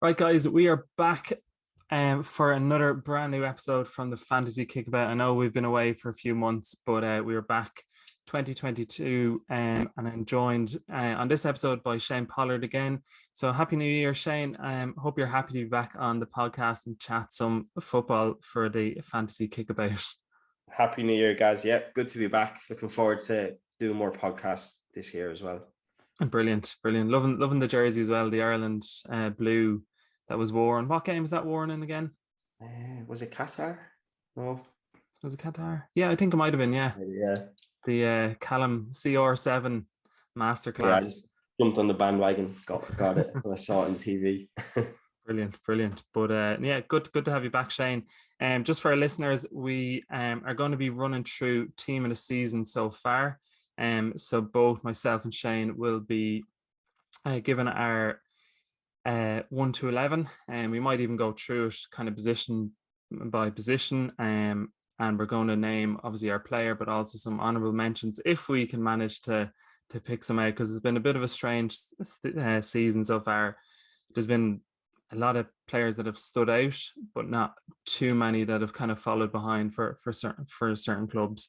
Right, guys, we are back for another brand new episode from the Fantasy Kickabout. I know we've been away for a few months, but we are back 2022, and I'm joined on this episode by Shane Pollard again. So happy New Year, Shane. Hope you're happy to be back on the podcast and chat some football for the Fantasy Kickabout. Happy New Year, guys. Yep, good to be back. Looking forward to doing more podcasts this year as well. Brilliant. Loving the jersey as well, the Ireland blue that was worn. What game is that worn in again? Was it Qatar? No. Was it Qatar? Yeah, I think it might have been, yeah. Yeah. The Callum CR7 masterclass. Yeah, I just jumped on the bandwagon, got it. I saw it on TV. Brilliant. But yeah, good to have you back, Shane. Just for our listeners, we are going to be running through team of the season so far. So both myself and Shane will be given our 1 to 11, and we might even go through it kind of position by position. And we're going to name obviously our player, but also some honourable mentions if we can manage to pick some out, because it's been a bit of a strange season so far. There's been a lot of players that have stood out, but not too many that have kind of followed behind for certain clubs.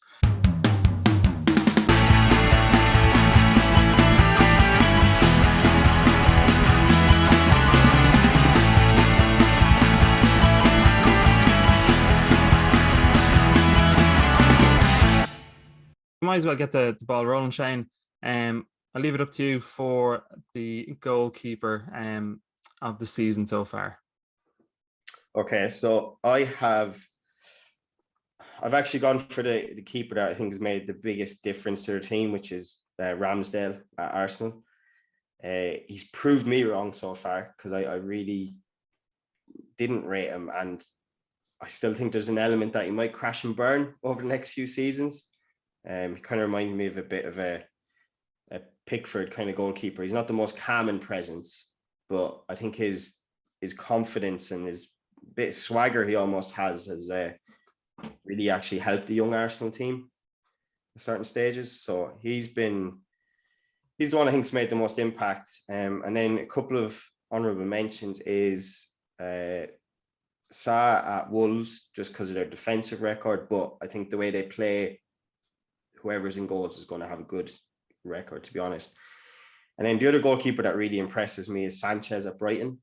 Might as well get the ball rolling, Shane. I'll leave it up to you for the goalkeeper of the season so far. Okay, so I've actually gone for the keeper that I think has made the biggest difference to their team, which is Ramsdale at Arsenal. He's proved me wrong so far, because I really didn't rate him, and I still think there's an element that he might crash and burn over the next few seasons. He kind of reminded me of a bit of a Pickford kind of goalkeeper. He's not the most calming presence, but I think his confidence and his bit of swagger he almost has really actually helped the young Arsenal team at certain stages. So he's the one I think's made the most impact. And then a couple of honourable mentions is Sa at Wolves, just because of their defensive record, but I think the way they play, whoever's in goals is going to have a good record, to be honest. And then the other goalkeeper that really impresses me is Sanchez at Brighton.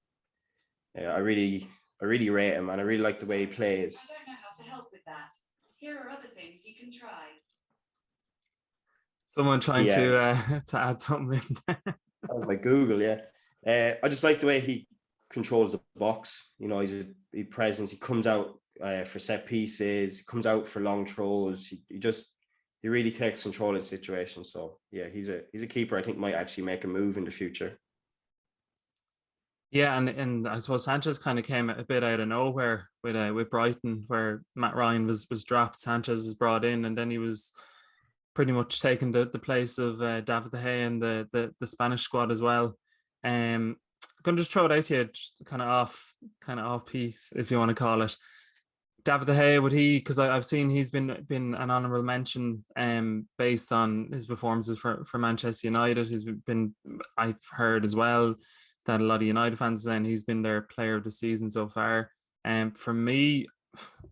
I really rate him, and I really like the way he plays. I don't know how to help with that. Here are other things you can try. Someone trying to add something in there. That was my Google, yeah. I just like the way he controls the box. You know, he's a presence. He comes out for set pieces, comes out for long throws. He really takes control of the situation. So yeah, he's a keeper I think might actually make a move in the future. Yeah, and I suppose Sanchez kind of came a bit out of nowhere with Brighton, where Matt Ryan was dropped. Sanchez was brought in, and then he was pretty much taking the place of David De Gea and the Spanish squad as well. I'm gonna just throw it out to you, just kind of off piece, if you want to call it. David De Gea, would he? Because I've seen he's been an honourable mention based on his performances for Manchester United. I've heard as well that a lot of United fans saying he's been their player of the season so far. And for me,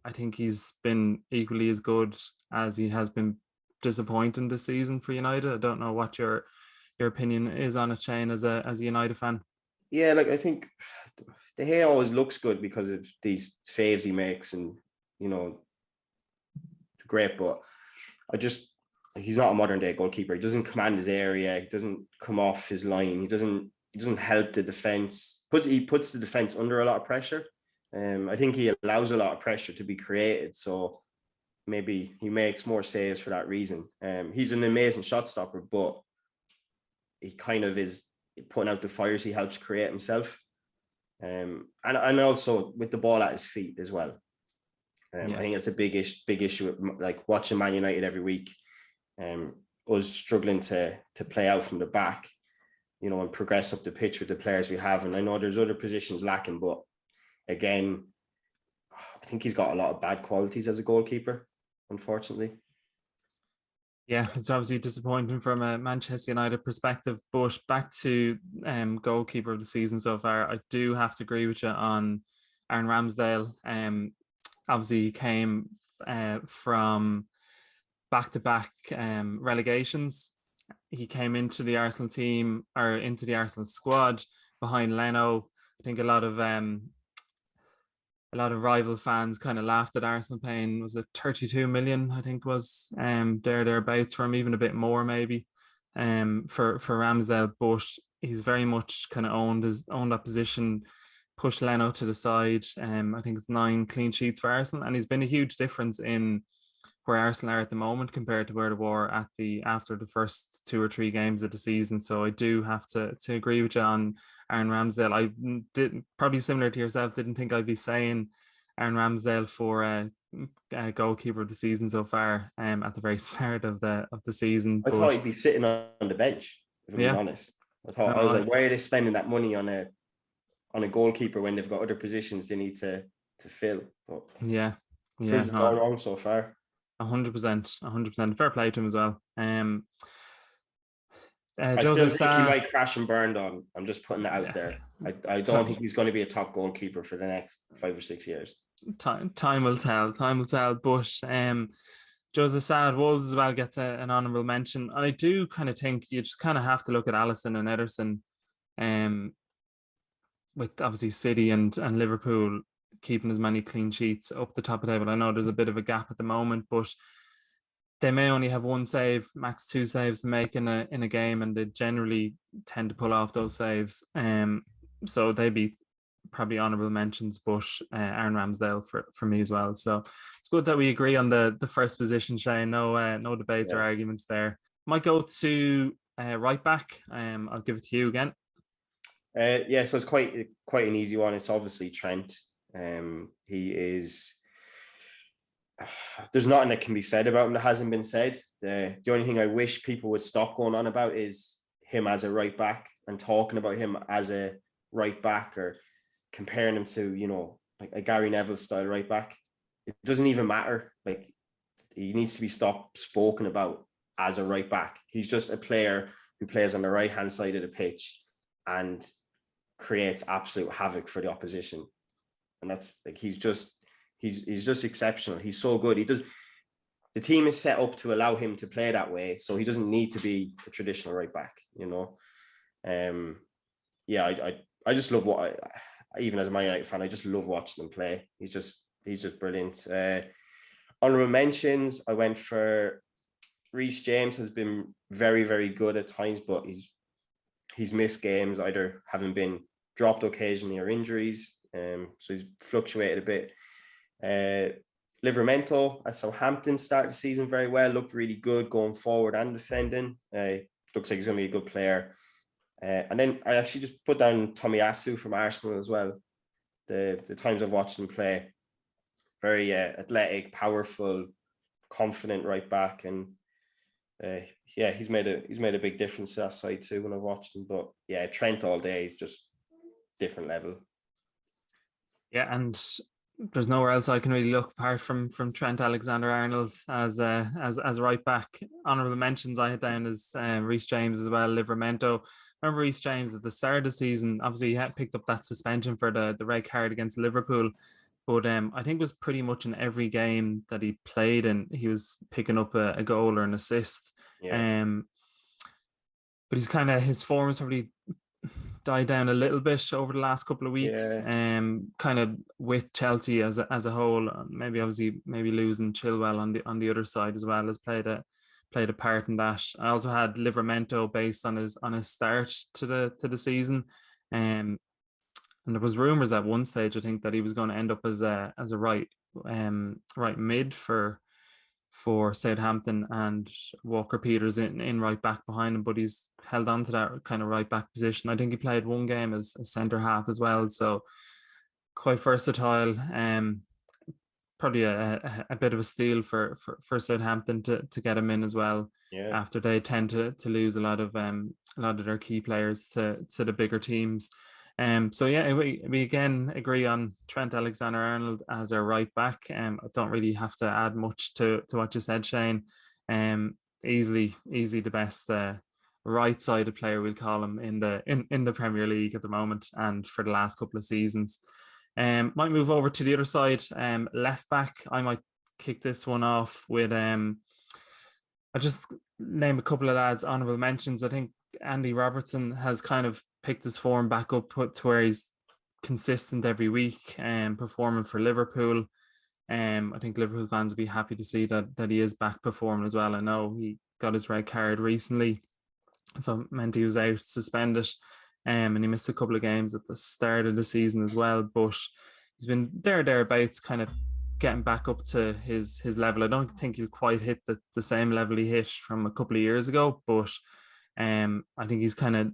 I think he's been equally as good as he has been disappointing this season for United. I don't know what your opinion is on it, Shane, as a United fan. Yeah, like I think De Gea always looks good because of these saves he makes, and you know, great. But he's not a modern day goalkeeper. He doesn't command his area. He doesn't come off his line. He doesn't help the defense. He puts the defense under a lot of pressure. I think he allows a lot of pressure to be created. So maybe he makes more saves for that reason. He's an amazing shot stopper, but he kind of is putting out the fires he helps create himself. And also with the ball at his feet as well. I think that's a big issue with like watching Man United every week. Us struggling to play out from the back, you know, and progress up the pitch with the players we have. And I know there's other positions lacking, but again, I think he's got a lot of bad qualities as a goalkeeper, unfortunately. Yeah, it's obviously disappointing from a Manchester United perspective, but back to goalkeeper of the season so far, I do have to agree with you on Aaron Ramsdale. Obviously, he came from back-to-back relegations. He came into the Arsenal team or into the Arsenal squad behind Leno. I think a lot of rival fans kind of laughed at Arsenal paying, was it 32 million, I think was thereabouts for him, even a bit more maybe for Ramsdale, but he's very much kind of owned that position, pushed Leno to the side. I think it's 9 clean sheets for Arsenal, and he's been a huge difference in where Arsenal are at the moment compared to where they were after the first 2 or 3 games of the season. So I do have to agree with you on Aaron Ramsdale. I did, probably similar to yourself, didn't think I'd be saying Aaron Ramsdale for goalkeeper of the season so far at the very start of the season. I thought he'd be sitting on the bench, if I'm being honest. I was like, why are they spending that money on a goalkeeper when they've got other positions they need to fill? But it's all wrong so far. 100%. Fair play to him as well. I still think he might crash and burn on. I'm just putting it out there. I don't think he's going to be a top goalkeeper for the next 5 or 6 years. Time will tell. But Joseph Sad Wolves as well gets an honourable mention. And I do kind of think you just kind of have to look at Alisson and Ederson, with obviously City and Liverpool keeping as many clean sheets up the top of the table. I know there's a bit of a gap at the moment, but they may only have 1 save, max 2 saves to make in a game, and they generally tend to pull off those saves. So they'd be probably honourable mentions, but Aaron Ramsdale for me as well. So it's good that we agree on the first position, Shane. No debates or arguments there. Might go to right back. I'll give it to you again. So it's quite an easy one. It's obviously Trent. He is. There's nothing that can be said about him that hasn't been said. The only thing I wish people would stop going on about is him as a right back and talking about him as a right back or comparing him to, like a Gary Neville style right back. It doesn't even matter. Like, he needs to be spoken about as a right back. He's just a player who plays on the right hand side of the pitch and creates absolute havoc for the opposition. And that's like, he's just exceptional. He's so good. The team is set up to allow him to play that way, so he doesn't need to be a traditional right back, I just love even as a Man United fan, I just love watching him play. He's just brilliant. Honourable mentions, I went for Reece James. Has been very, very good at times, but he's missed games, either having been dropped occasionally or injuries. So he's fluctuated a bit. Livramento at Southampton started the season very well, looked really good going forward and defending. Looks like he's going to be a good player. And then I actually just put down Tomiyasu from Arsenal as well. The times I've watched him play, very athletic, powerful, confident right back, and he's made a big difference to that side too when I've watched him. But Trent all day is just different level. Yeah, and there's nowhere else I can really look apart from Trent Alexander-Arnold as a right back. Honourable mentions I had down as Reece James as well, Livramento. Remember Reece James at the start of the season, obviously he had picked up that suspension for the red card against Liverpool, but I think it was pretty much in every game that he played and he was picking up a goal or an assist. But he's his form has probably died down a little bit over the last couple of weeks. Kind of with Chelsea as a whole, maybe losing Chilwell on the other side as well has played a part in that. I also had Livramento based on his start to the season, and there was rumours at one stage I think that he was going to end up as a right mid for Southampton and Walker Peters in right back behind him, but he's held on to that kind of right back position. I think he played 1 game as a centre half as well, so quite versatile. Probably a bit of a steal for Southampton to get him in as well. After they tend to lose a lot of their key players to the bigger teams. We again agree on Trent Alexander-Arnold as our right back. I don't really have to add much to what you said, Shane. easily the best right-sided player, we'll call him, in the Premier League at the moment and for the last couple of seasons. Might move over to the other side. Left back, I might kick this one off with I'll just name a couple of lads, honourable mentions. I think Andy Robertson has kind of picked his form back up to where he's consistent every week and performing for Liverpool. I think Liverpool fans will be happy to see that he is back performing as well. I know he got his red card recently, so it meant he was out suspended, and he missed a couple of games at the start of the season as well. But he's been thereabouts, kind of getting back up to his level. I don't think he'll quite hit the same level he hit from a couple of years ago, but I think he's kind of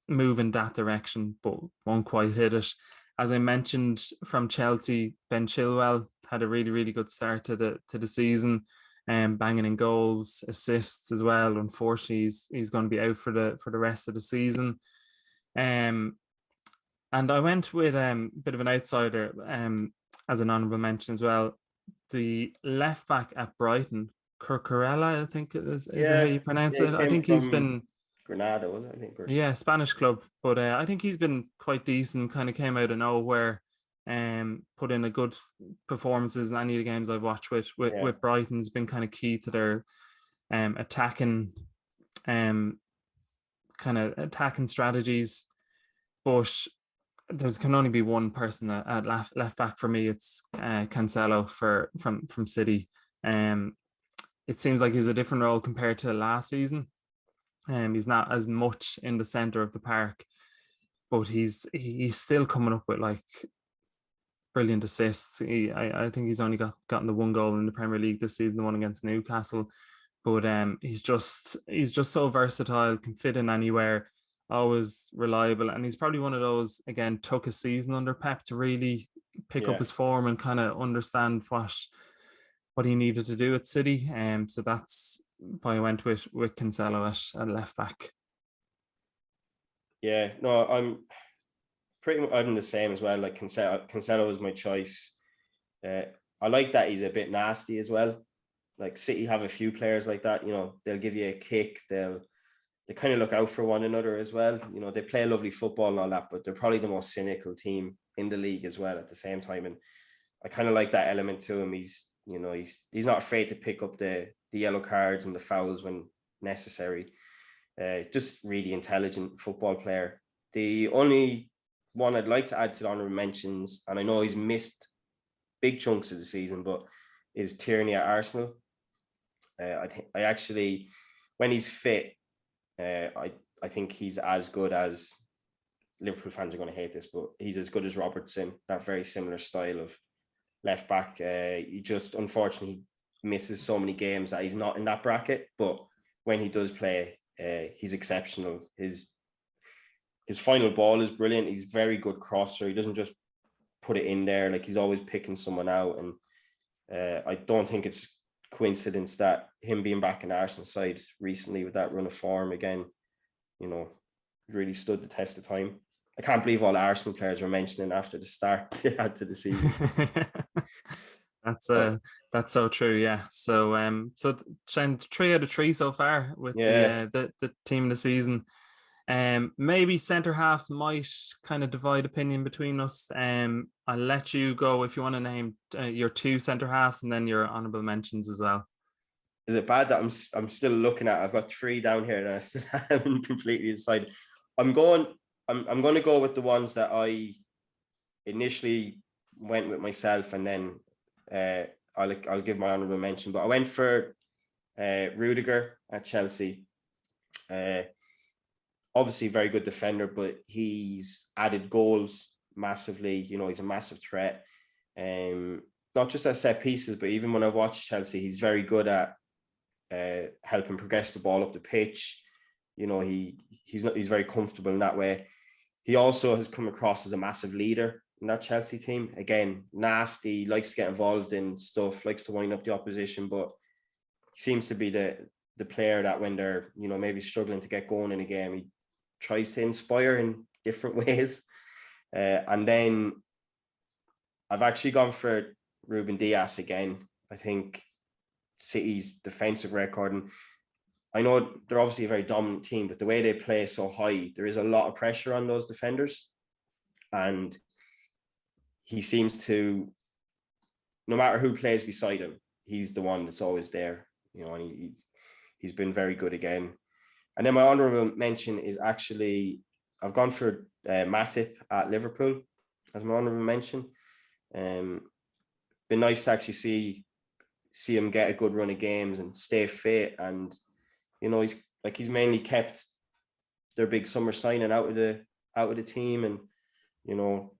moving that direction, but won't quite hit it. As I mentioned, from Chelsea, Ben Chilwell had a really, really good start to the season, and banging in goals, assists as well. Unfortunately, he's going to be out for the rest of the season. And I went with a bit of an outsider as an honourable mention as well. The left back at Brighton, Cucurella, I think it is how you pronounce it. I think he's been Granada, was it? I think. Yeah, Spanish club, but I think he's been quite decent. Kind of came out of nowhere, put in a good performances in any of the games I've watched with Brighton's been kind of key to their attacking strategies. But there can only be one person at left back for me. It's Cancelo from City. It seems like he's a different role compared to last season. He's not as much in the center of the park, but he's still coming up with like brilliant assists. I think he's only gotten the one goal in the Premier League this season, the one against Newcastle. But he's just so versatile, can fit in anywhere, always reliable, and he's probably one of those, again, took a season under Pep to really pick up his form and kind of understand what he needed to do at City. So that's why I went with Cancelo at left back. Yeah, no, I'm the same as well. Like Cancelo is my choice. I like that he's a bit nasty as well. Like City have a few players like that. You know, they'll give you a kick. They kind of look out for one another as well. You know, they play lovely football and all that, but they're probably the most cynical team in the league as well at the same time. And I kind of like that element to him. He's not afraid to pick up the yellow cards and the fouls when necessary. Just really intelligent football player. The only one I'd like to add to the honourable mentions, and I know he's missed big chunks of the season, but is Tierney at Arsenal. I actually, when he's fit, I think he's as good as, Liverpool fans are going to hate this, but he's as good as Robertson, that very similar style of left back. He just unfortunately misses so many games that he's not in that bracket, but when he does play, he's exceptional. His final ball is brilliant. He's very good crosser. He doesn't just put it in there, like he's always picking someone out. And I don't think it's coincidence that him being back in Arsenal side recently with that run of form again, you know, really stood the test of time. I can't believe all the Arsenal players were mentioning after the start they had to the season. That's so true, yeah. So so 3 out of 3 so far with the team of the season. Maybe centre halves might kind of divide opinion between us. I'll let you go if you want to name your 2 centre halves and then your honourable mentions as well. Is it bad that I'm still looking at? I've got 3 down here and I still haven't completely decided. I'm going to go with the ones that I initially went with myself, and then I'll give my honourable mention. But I went for Rudiger at Chelsea. Obviously very good defender, but he's added goals massively. You know, he's a massive threat. Not just at set pieces, but even when I've watched Chelsea, he's very good at helping progress the ball up the pitch. You know, he's very comfortable in that way. He also has come across as a massive leader in that Chelsea team. Again, nasty, likes to get involved in stuff, likes to wind up the opposition, but he seems to be the player that when they're, you know, maybe struggling to get going in a game, he tries to inspire in different ways. And then I've actually gone for Ruben Dias again. I think City's defensive record, and I know they're obviously a very dominant team, but the way they play so high, there is a lot of pressure on those defenders. And he seems to, no matter who plays beside him, he's the one that's always there, you know, and he's been very good again. And then my honourable mention is actually, I've gone for Matip at Liverpool as my honourable mention. Been nice to actually see him get a good run of games and stay fit. And, you know, he's mainly kept their big summer signing out of the team. And, you know,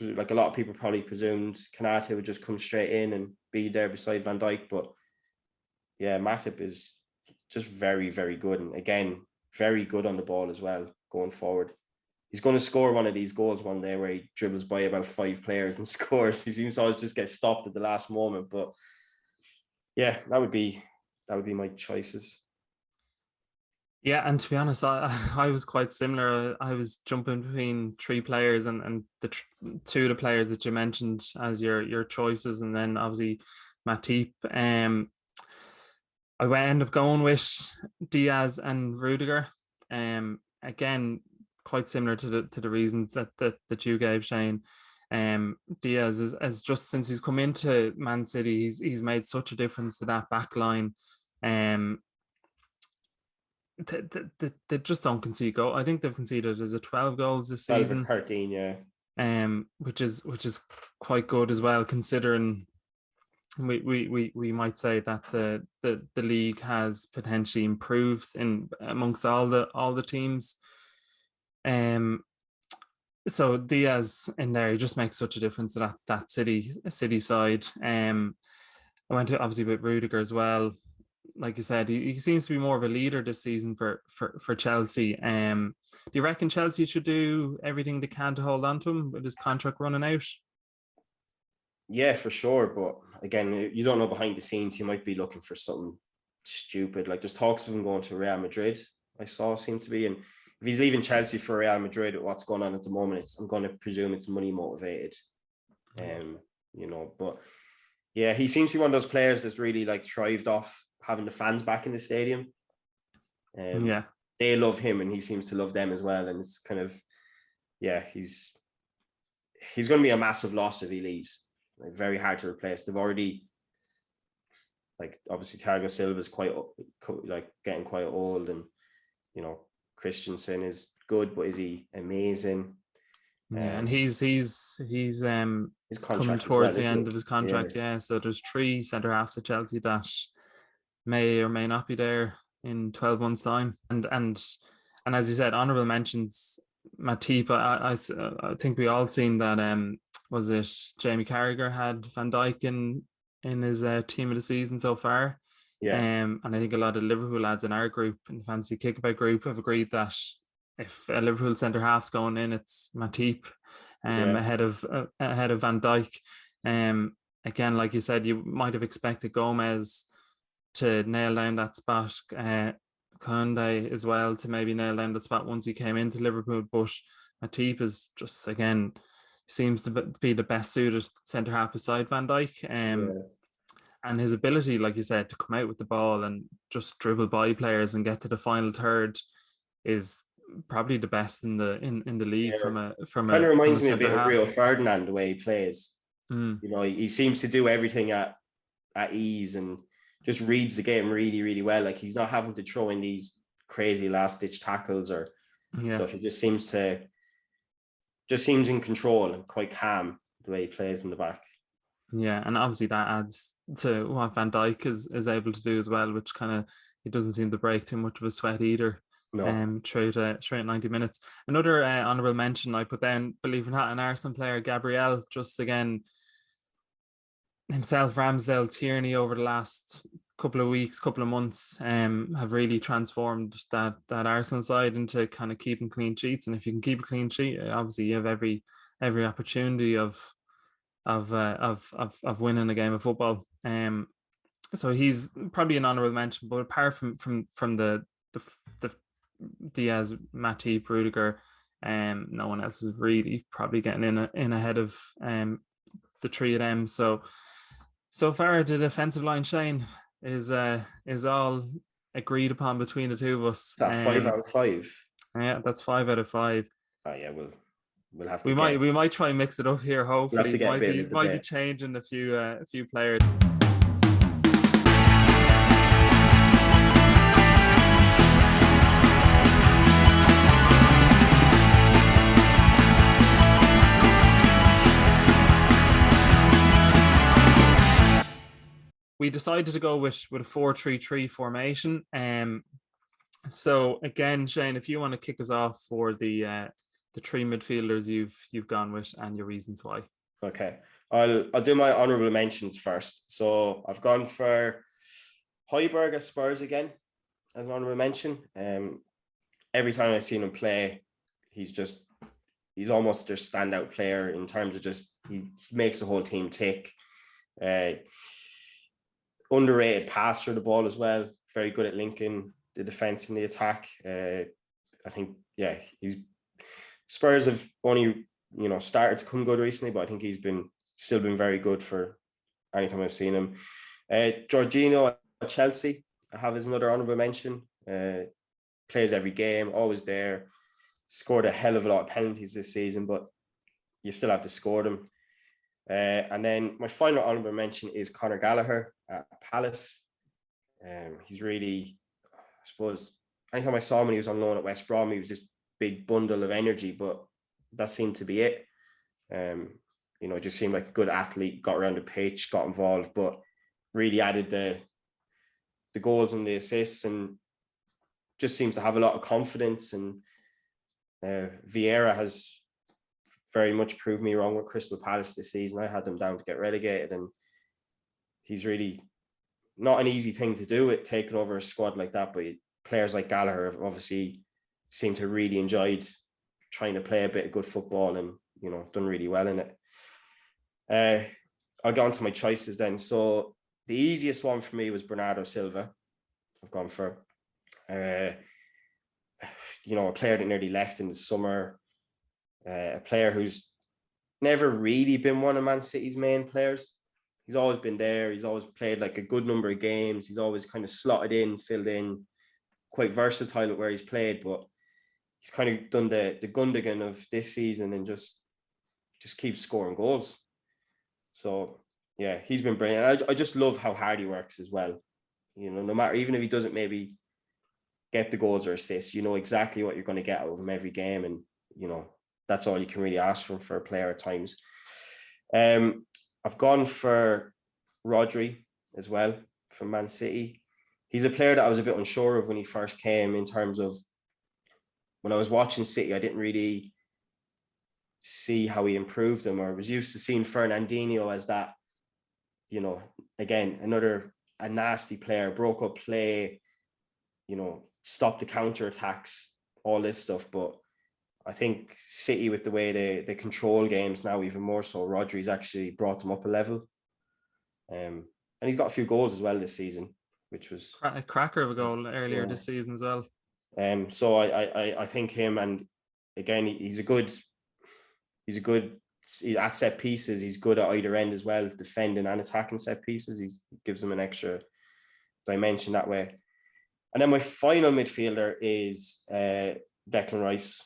like a lot of people probably presumed Konate would just come straight in and be there beside Van Dijk. But yeah, Matip is just very, very good. And again, very good on the ball as well going forward. He's going to score one of these goals one day where he dribbles by about 5 players and scores. He seems to always just get stopped at the last moment. But yeah, that would be my choices. Yeah, and to be honest, I was quite similar. I was jumping between 3 players, and the 2 of the players that you mentioned as your choices, and then obviously Matip. I end up going with Diaz and Rudiger. Again, quite similar to the reasons that you gave, Shane. Diaz is just, since he's come into Man City, he's made such a difference to that back line. They just don't concede goal. I think they've conceded 12 goals this season. 13, yeah. Which is quite good as well, considering we might say that the league has potentially improved in amongst all the teams. So Diaz in there, he just makes such a difference to that City side. I went to obviously with Rudiger as well. Like you said, he seems to be more of a leader this season for Chelsea. Do you reckon Chelsea should do everything they can to hold on to him with his contract running out? Yeah, for sure. But again, you don't know behind the scenes. He might be looking for something stupid. Like there's talks of him going to Real Madrid, I saw seem to be. And if he's leaving Chelsea for Real Madrid, what's going on at the moment, I'm going to presume it's money motivated. You know, but yeah, he seems to be one of those players that's really like thrived off having the fans back in the stadium. Yeah, they love him and he seems to love them as well. And it's kind of, yeah, he's going to be a massive loss if he leaves. Like, very hard to replace. They've already, like, obviously Thiago Silva is quite like getting quite old, and you know Christensen is good, but is he amazing? Yeah, and he's his coming towards the end of his contract. Yeah, so there's 3 centre halves at Chelsea that may or may not be there in 12 months' time. And as you said, honourable mentions Matip. I think we all seen that. Was it Jamie Carragher had Van Dijk in his team of the season so far? Yeah. And I think a lot of Liverpool lads in our group, in the Fantasy Kickabout group, have agreed that if a Liverpool centre half's going in, it's Matip ahead of Van Dijk. Again, like you said, you might have expected Gomez to nail down that spot. Koundé as well to maybe nail down that spot once he came into Liverpool, but Matip is just, again, seems to be the best suited centre half beside Van Dijk. And his ability, like you said, to come out with the ball and just dribble by players and get to the final third is probably the best in the league. Kind of reminds me a bit of Rio Ferdinand, the way he plays. You know, he seems to do everything at ease and just reads the game really, really well. Like, he's not having to throw in these crazy last ditch tackles or stuff. He just seems in control and quite calm the way he plays in the back. Yeah, and obviously that adds to what Van Dijk is able to do as well, which kind of, he doesn't seem to break too much of a sweat either. No. Throughout 90 minutes. Another honourable mention I put down, believe it or not, an Arsenal player, Gabriel, just again, himself, Ramsdale, Tierney over the last couple of weeks, couple of months, have really transformed that Arsenal side into kind of keeping clean sheets. And if you can keep a clean sheet, obviously you have every opportunity of winning a game of football. So he's probably an honourable mention. But apart from the Diaz, Matip, Rudiger, no one else is really probably getting in ahead of the 3 of them. So far the defensive line, Shane, is all agreed upon between the two of us. That 5 out of 5. Yeah, that's 5 out of 5. Oh yeah, we'll have to We might try and mix it up here. we'll have to Hopefully, get a bit of a might be debate. changing a few players. We decided to go with a 4-3-3 formation. So again, Shane, if you want to kick us off for the 3 midfielders you've gone with and your reasons why. Okay, I'll do my honourable mentions first. So I've gone for Højbjerg at Spurs again as an honourable mention. Every time I've seen him play, he's almost their standout player in terms of just he makes the whole team tick. Underrated passer of the ball as well. Very good at linking the defense and the attack. I think, yeah, Spurs have only started to come good recently, but I think he's still been very good for any time I've seen him. Jorginho at Chelsea, I have as another honourable mention. Plays every game, always there. Scored a hell of a lot of penalties this season, but you still have to score them. And then my final honourable mention is Conor Gallagher at Palace. He's really, I suppose, anytime I saw him when he was on loan at West Brom, he was this big bundle of energy, but that seemed to be it. Just seemed like a good athlete, got around the pitch, got involved, but really added the goals and the assists, and just seems to have a lot of confidence. And Vieira has very much proved me wrong with Crystal Palace this season. I had them down to get relegated, and he's really not an easy thing to do with taking over a squad like that. But players like Gallagher have obviously seem to really enjoyed trying to play a bit of good football and, done really well in it. I'll go on to my choices then. So the easiest one for me was Bernardo Silva. I've gone for, a player that nearly left in the summer. A player who's never really been one of Man City's main players. He's always been there. He's always played like a good number of games. He's always kind of slotted in, filled in, quite versatile at where he's played, but he's kind of done the Gundogan of this season and just keeps scoring goals. So yeah, he's been brilliant. I just love how hard he works as well. No matter, even if he doesn't maybe get the goals or assists, you know exactly what you're going to get out of him every game, and that's all you can really ask for a player at times. I've gone for Rodri as well from Man City. He's a player that I was a bit unsure of when he first came, in terms of when I was watching City, I didn't really see how he improved them, or was used to seeing Fernandinho as that, again, a nasty player, broke up play, stopped the counter-attacks, all this stuff. But I think City, with the way they control games now, even more so, Rodri's actually brought them up a level. And he's got a few goals as well this season, which was a cracker of a goal earlier this season as well. So I think him, and again, he's at set pieces. He's good at either end as well, defending and attacking set pieces. He gives them an extra dimension that way. And then my final midfielder is Declan Rice.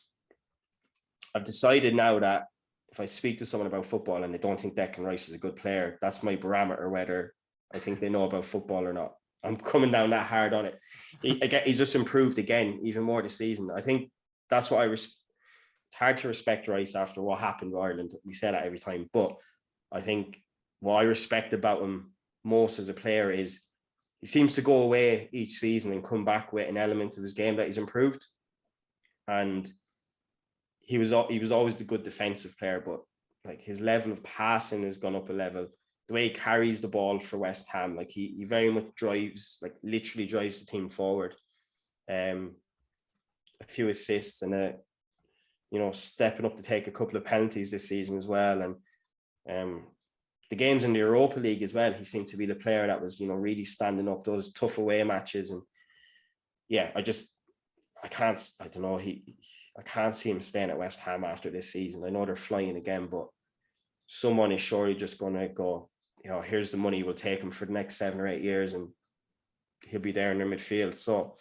I've decided now that if I speak to someone about football and they don't think Declan Rice is a good player, that's my barometer whether I think they know about football or not. I'm coming down that hard on it. He's just improved again, even more this season. I think that's what it's hard to respect Rice after what happened with Ireland. We say that every time. But I think what I respect about him most as a player is he seems to go away each season and come back with an element of his game that he's improved. And he was always the good defensive player, but like his level of passing has gone up a level. The way he carries the ball for West Ham, like he very much literally drives the team forward. A few assists and stepping up to take a couple of penalties this season as well. And the games in the Europa League as well, he seemed to be the player that was, really standing up those tough away matches. And yeah, I can't see him staying at West Ham after this season. I know they're flying again, but someone is surely just going to go, here's the money, we'll take him for the next 7 or 8 years and he'll be there in their midfield. So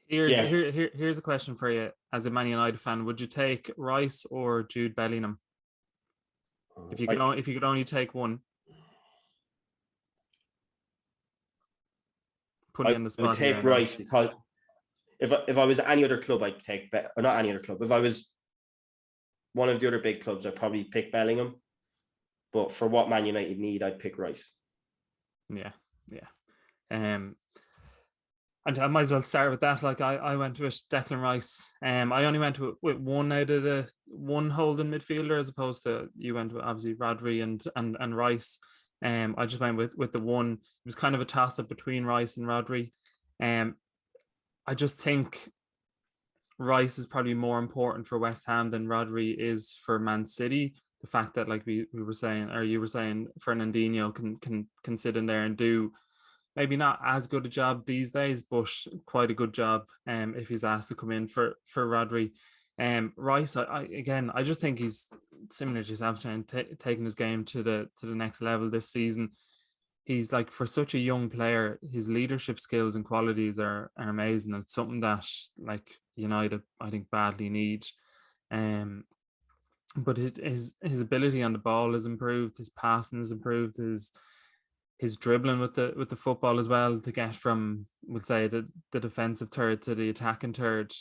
here's a question for you as a Man United fan. Would you take Rice or Jude Bellingham? If you could only take one. Put you in the spot. I would take Rice because if I was at any other club, I'd take or not any other club. If I was one of the other big clubs, I'd probably pick Bellingham. But for what Man United need, I'd pick Rice. Yeah. And I might as well start with that. Like I went with Declan Rice. I only went with one out of the one holding midfielder, as opposed to you went with obviously Rodri and Rice. I just went with the one. It was kind of a toss up between Rice and Rodri. I just think Rice is probably more important for West Ham than Rodri is for Man City. The fact that, like we were saying, or you were saying, Fernandinho can sit in there and do maybe not as good a job these days, but quite a good job if he's asked to come in for Rodri. Rice, I just think he's similar to yourself, taking his game to the next level this season. He's like, for such a young player, his leadership skills and qualities are amazing. It's something that like United, I think, badly need. But his ability on the ball has improved. His passing has improved. His dribbling with the football as well, to get from, we'll say, the defensive third to the attacking third,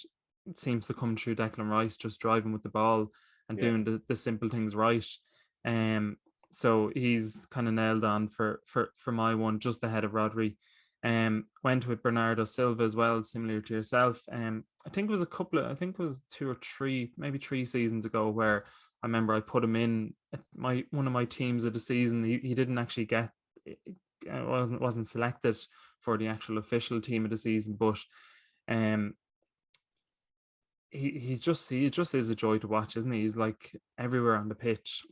seems to come through Declan Rice, just driving with the ball and doing the simple things right. So he's kind of nailed on for my one, just ahead of Rodri. Went with Bernardo Silva as well, similar to yourself. I think it was 2 or 3, maybe 3 seasons ago, where I remember I put him in at one of my teams of the season. He didn't actually get, wasn't selected for the actual official team of the season, but he just is a joy to watch, isn't he? He's like everywhere on the pitch,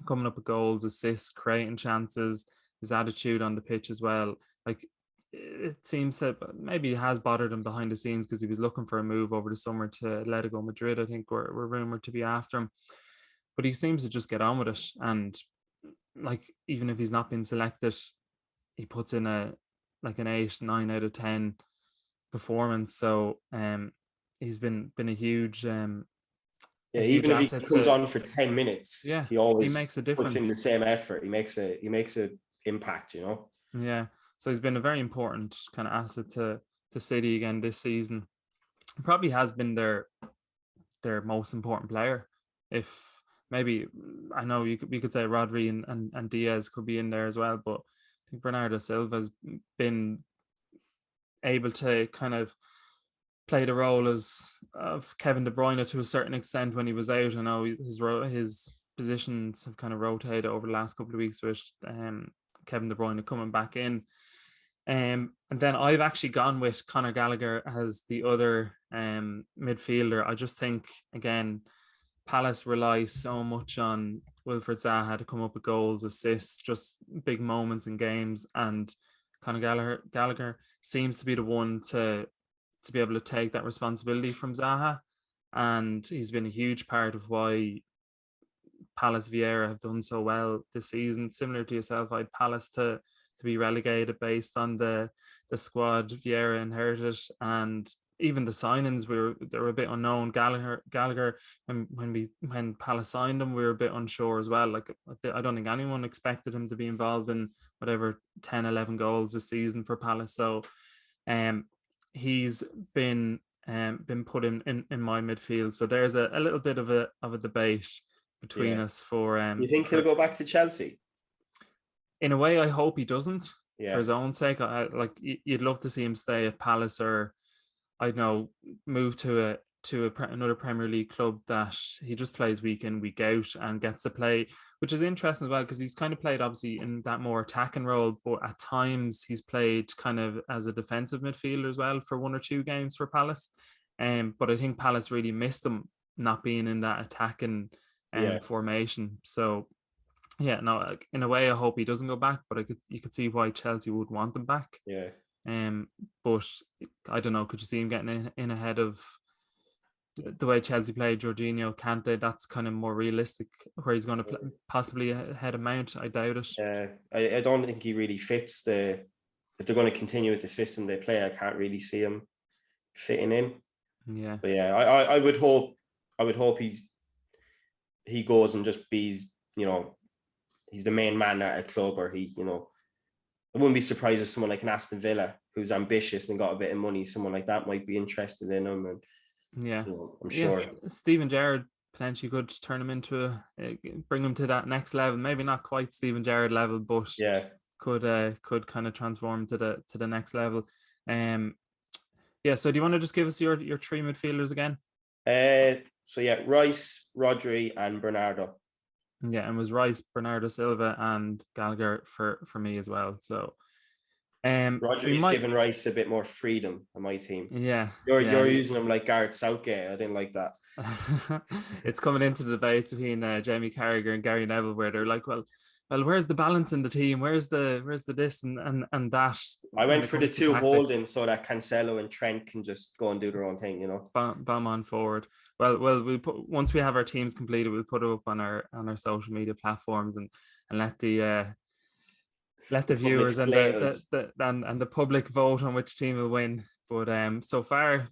coming up with goals, assists, creating chances. His attitude on the pitch as well. Like, it seems that maybe it has bothered him behind the scenes, because he was looking for a move over the summer to Atletico Madrid, I think, were rumored to be after him. But he seems to just get on with it, and like, even if he's not been selected, he puts in an 8-9 out of 10 performance. So he's been a huge even if he comes on for 10 minutes, he always makes a difference. Puts in the same effort. He makes a impact, Yeah. So he's been a very important kind of asset to City again this season. He probably has been their most important player. If maybe, I know we could say Rodri and Diaz could be in there as well, but I think Bernardo Silva has been able to kind of play the role of Kevin De Bruyne to a certain extent when he was out. I know his positions have kind of rotated over the last couple of weeks with Kevin De Bruyne coming back in. And then I've actually gone with Conor Gallagher as the other midfielder. I just think, again, Palace rely so much on Wilfried Zaha to come up with goals, assists, just big moments in games. And Conor Gallagher seems to be the one to be able to take that responsibility from Zaha. And he's been a huge part of why Palace Vieira have done so well this season. Similar to yourself, I had Palace to be relegated based on the squad Vieira inherited, and even the signings they were a bit unknown. Gallagher, when Palace signed him, we were a bit unsure as well. Like, I don't think anyone expected him to be involved in whatever 10-11 goals this season for Palace. So he's been put in my midfield. So there's a little bit of a debate between us for you think he'll go back to Chelsea? In a way, I hope he doesn't, for his own sake. You'd love to see him stay at Palace, or I don't know, move to another Premier League club that he just plays week in, week out and gets to play, which is interesting as well, because he's kind of played obviously in that more attacking role, but at times he's played kind of as a defensive midfielder as well for 1 or 2 games for Palace. But I think Palace really missed him not being in that attacking formation. So yeah, no, in a way I hope he doesn't go back, but you could see why Chelsea would want him back. Yeah. But I don't know, could you see him getting in ahead of the way Chelsea played Jorginho, Kante? That's kind of more realistic, where he's going to play, possibly ahead of Mount. I doubt it. I don't think he really fits the if they're going to continue with the system they play, I can't really see him fitting in. Yeah. But yeah, I would hope he goes and just be, he's the main man at a club, or I wouldn't be surprised if someone like an Aston Villa, who's ambitious and got a bit of money, someone like that might be interested in him. And yeah, I'm sure Steven Gerrard potentially could turn him into bring him to that next level. Maybe not quite Steven Gerrard level, but yeah, could kind of transform to the next level. Yeah. So do you want to just give us your three midfielders again? So yeah, Rice, Rodri, and Bernardo. Yeah, and was Rice, Bernardo Silva, and Gallagher for me as well. So Rodri's given Rice a bit more freedom on my team. Yeah. You're using him like Gareth Southgate. I didn't like that. It's coming into the debates between Jamie Carragher and Gary Neville, where they're like, well, where's the balance in the team? Where's the this and that? I went for the two holding so that Cancelo and Trent can just go and do their own thing, Bomb on forward. Well, we'll put, once we have our teams completed, we'll put it up on our social media platforms and let the viewers and the public vote on which team will win. But so far,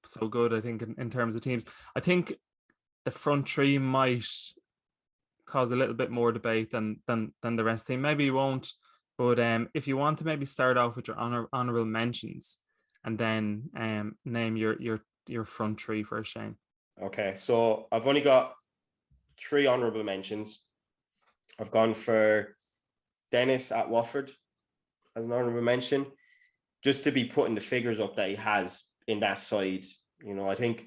so good, I think, in terms of teams. I think the front three might cause a little bit more debate than the rest of the team. Maybe you won't, but if you want to maybe start off with your honourable mentions and then name your front three first, Shane. Okay, so I've only got 3 honourable mentions. I've gone for Dennis at Watford as an honourable mention, just to be putting the figures up that he has in that side. I think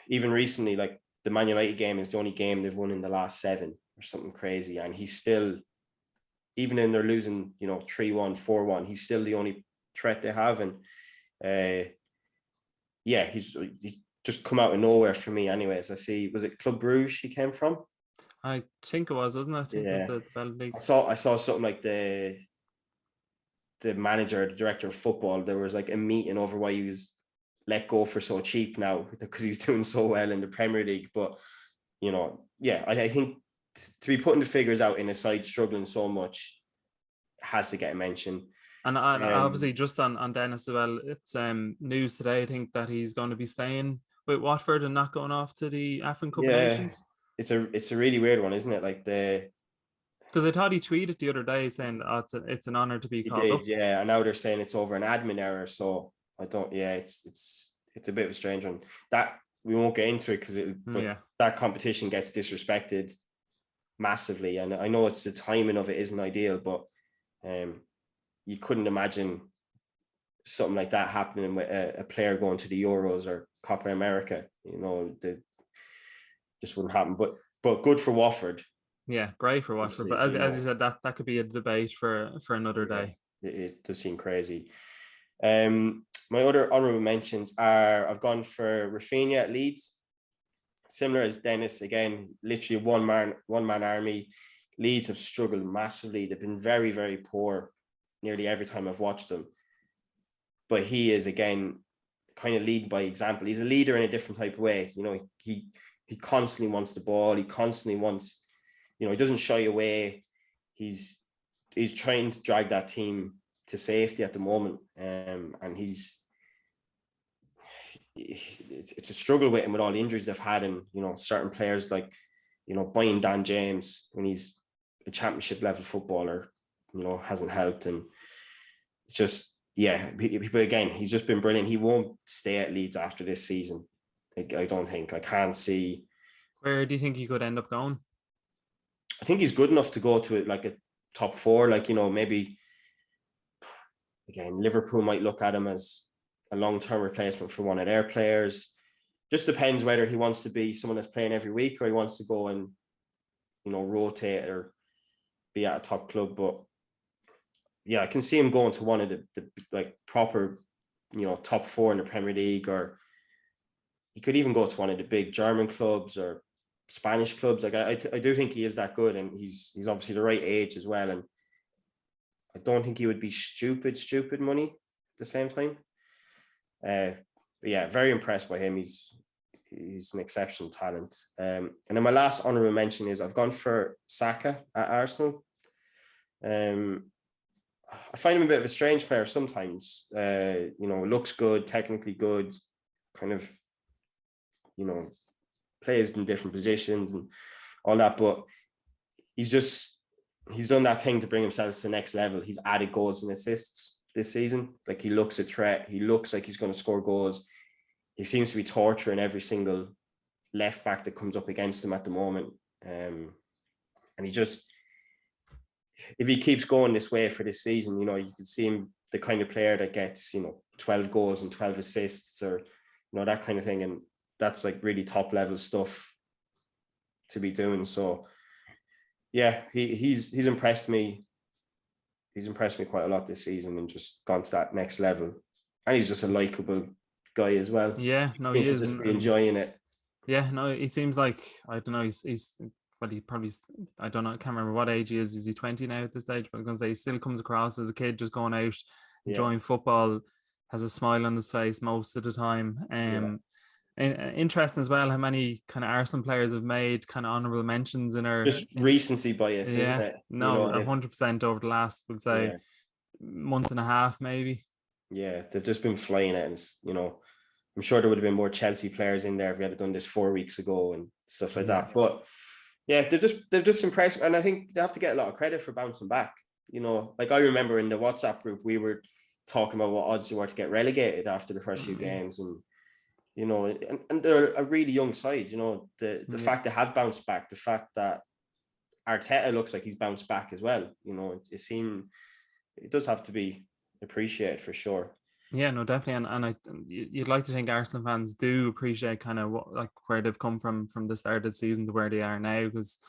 even recently, like the Man United game is the only game they've won in the last 7 or something crazy, and he's still, even in they're losing 3-1, 4-1, he's still the only threat they have. And he's just come out of nowhere for me anyways. I see, was it Club Brugge he came from? I think it was, wasn't it? I think it was the Belgian League. I saw something like the manager, the director of football, there was like a meeting over why he was let go for so cheap now, because he's doing so well in the Premier League. But I think to be putting the figures out in a side struggling so much has to get a mention. And obviously, just on Dennis as well, it's news today, I think, that he's going to be staying with Watford and not going off to the African Cup of Nations. It's a really weird one, isn't it? Like because I thought he tweeted the other day saying, it's an honor to be called up. Yeah, and now they're saying it's over an admin error. So I don't. Yeah, it's a bit of a strange one. That we won't get into it because that competition gets disrespected massively, and I know it's the timing of it isn't ideal, but you couldn't imagine something like that happening with a player going to the Euros or Copa America. Just wouldn't happen. But good for Watford. Yeah, great for Watford. But as you said, that could be a debate for another day. It does seem crazy. My other honourable mentions are, I've gone for Rafinha at Leeds. Similar as Dennis, again, literally one man army. Leeds have struggled massively. They've been very, very poor nearly every time I've watched them. But he is, again, kind of lead by example. He's a leader in a different type of way. He constantly wants the ball. He constantly wants, he doesn't shy away. He's trying to drag that team to safety at the moment. And it's a struggle with him with all the injuries they've had, and certain players like buying Dan James when he's a championship level footballer hasn't helped. And it's just but again, he's just been brilliant. He won't stay at Leeds after this season. I don't think. I can't see. Where do you think he could end up going? I think he's good enough to go to like a top 4, maybe again Liverpool might look at him as a long-term replacement for one of their players. Just depends whether he wants to be someone that's playing every week or he wants to go and rotate or be at a top club. But I can see him going to one of the like proper top 4 in the Premier League, or he could even go to one of the big German clubs or Spanish clubs. Like I do think he is that good, and he's obviously the right age as well. And I don't think he would be stupid money at the same time. But very impressed by him. He's an exceptional talent. And then my last honourable mention is I've gone for Saka at Arsenal. I find him a bit of a strange player sometimes. Looks good, technically good, kind of, plays in different positions and all that. But he's done that thing to bring himself to the next level. He's added goals and assists this season. Like, he looks a threat. He looks like he's going to score goals. He seems to be torturing every single left back that comes up against him at the moment. And he just, if he keeps going this way for this season, you could see him the kind of player that gets, 12 goals and 12 assists, or, that kind of thing. And that's like really top level stuff to be doing. So yeah, he's impressed me. He's impressed me quite a lot this season and just gone to that next level. And he's just a likable guy as well. Yeah, no, he is. Just be enjoying it. Yeah, no, he seems like, I don't know, he's he probably, I don't know, I can't remember what age he is. Is he 20 now at this stage? But I'm going to say he still comes across as a kid just going out, enjoying football, has a smile on his face most of the time. And interesting as well how many kind of Arsenal players have made kind of honourable mentions in our just recency bias, isn't it? No, 100% over the last, would say, month and a half maybe. Yeah, they've just been flying it, and it's, I'm sure there would have been more Chelsea players in there if we had done this 4 weeks ago and stuff like that. But yeah, they've just impressed me, and I think they have to get a lot of credit for bouncing back. Like, I remember in the WhatsApp group we were talking about what odds they were to get relegated after the first few games, and and they're a really young side. The fact they have bounced back, the fact that Arteta looks like he's bounced back as well. It does have to be appreciated for sure. Yeah, no, definitely, and you'd like to think Arsenal fans do appreciate kind of where they've come from the start of the season to where they are now, because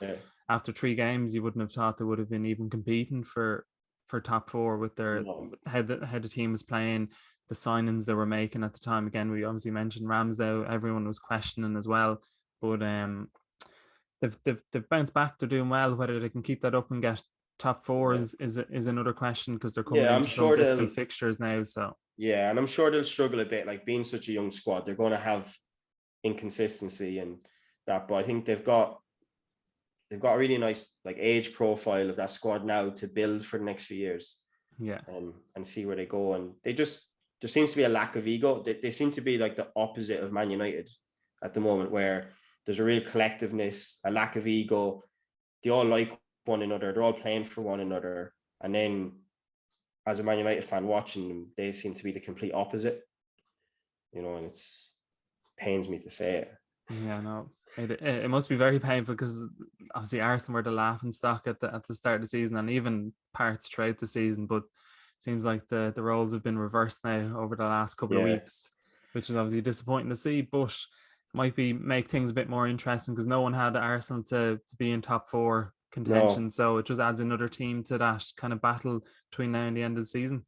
after 3 games you wouldn't have thought they would have been even competing for top 4 with their how the team was playing, the signings they were making at the time. Again, we obviously mentioned Ramsdale, everyone was questioning as well, but they've bounced back, they're doing well. Whether they can keep that up and get top 4 is another question, because they're coming into some difficult fixtures now. So yeah, and I'm sure they'll struggle a bit, like being such a young squad. They're going to have inconsistency and that, but I think they've got a really nice like age profile of that squad now to build for the next few years. Yeah, and see where they go. And there seems to be a lack of ego. They seem to be like the opposite of Man United at the moment, where there's a real collectiveness, a lack of ego. They all like one another. They're all playing for one another. And then as a Man United fan watching them, they seem to be the complete opposite. And it's pains me to say it. Yeah, no, it must be very painful, because obviously Arsenal were the laughing stock at the start of the season, and even parts throughout the season. But it seems like the roles have been reversed now over the last couple of weeks, which is obviously disappointing to see, but might make things a bit more interesting, because no one had Arsenal to be in top 4 contention. So it just adds another team to that kind of battle between now and the end of the season.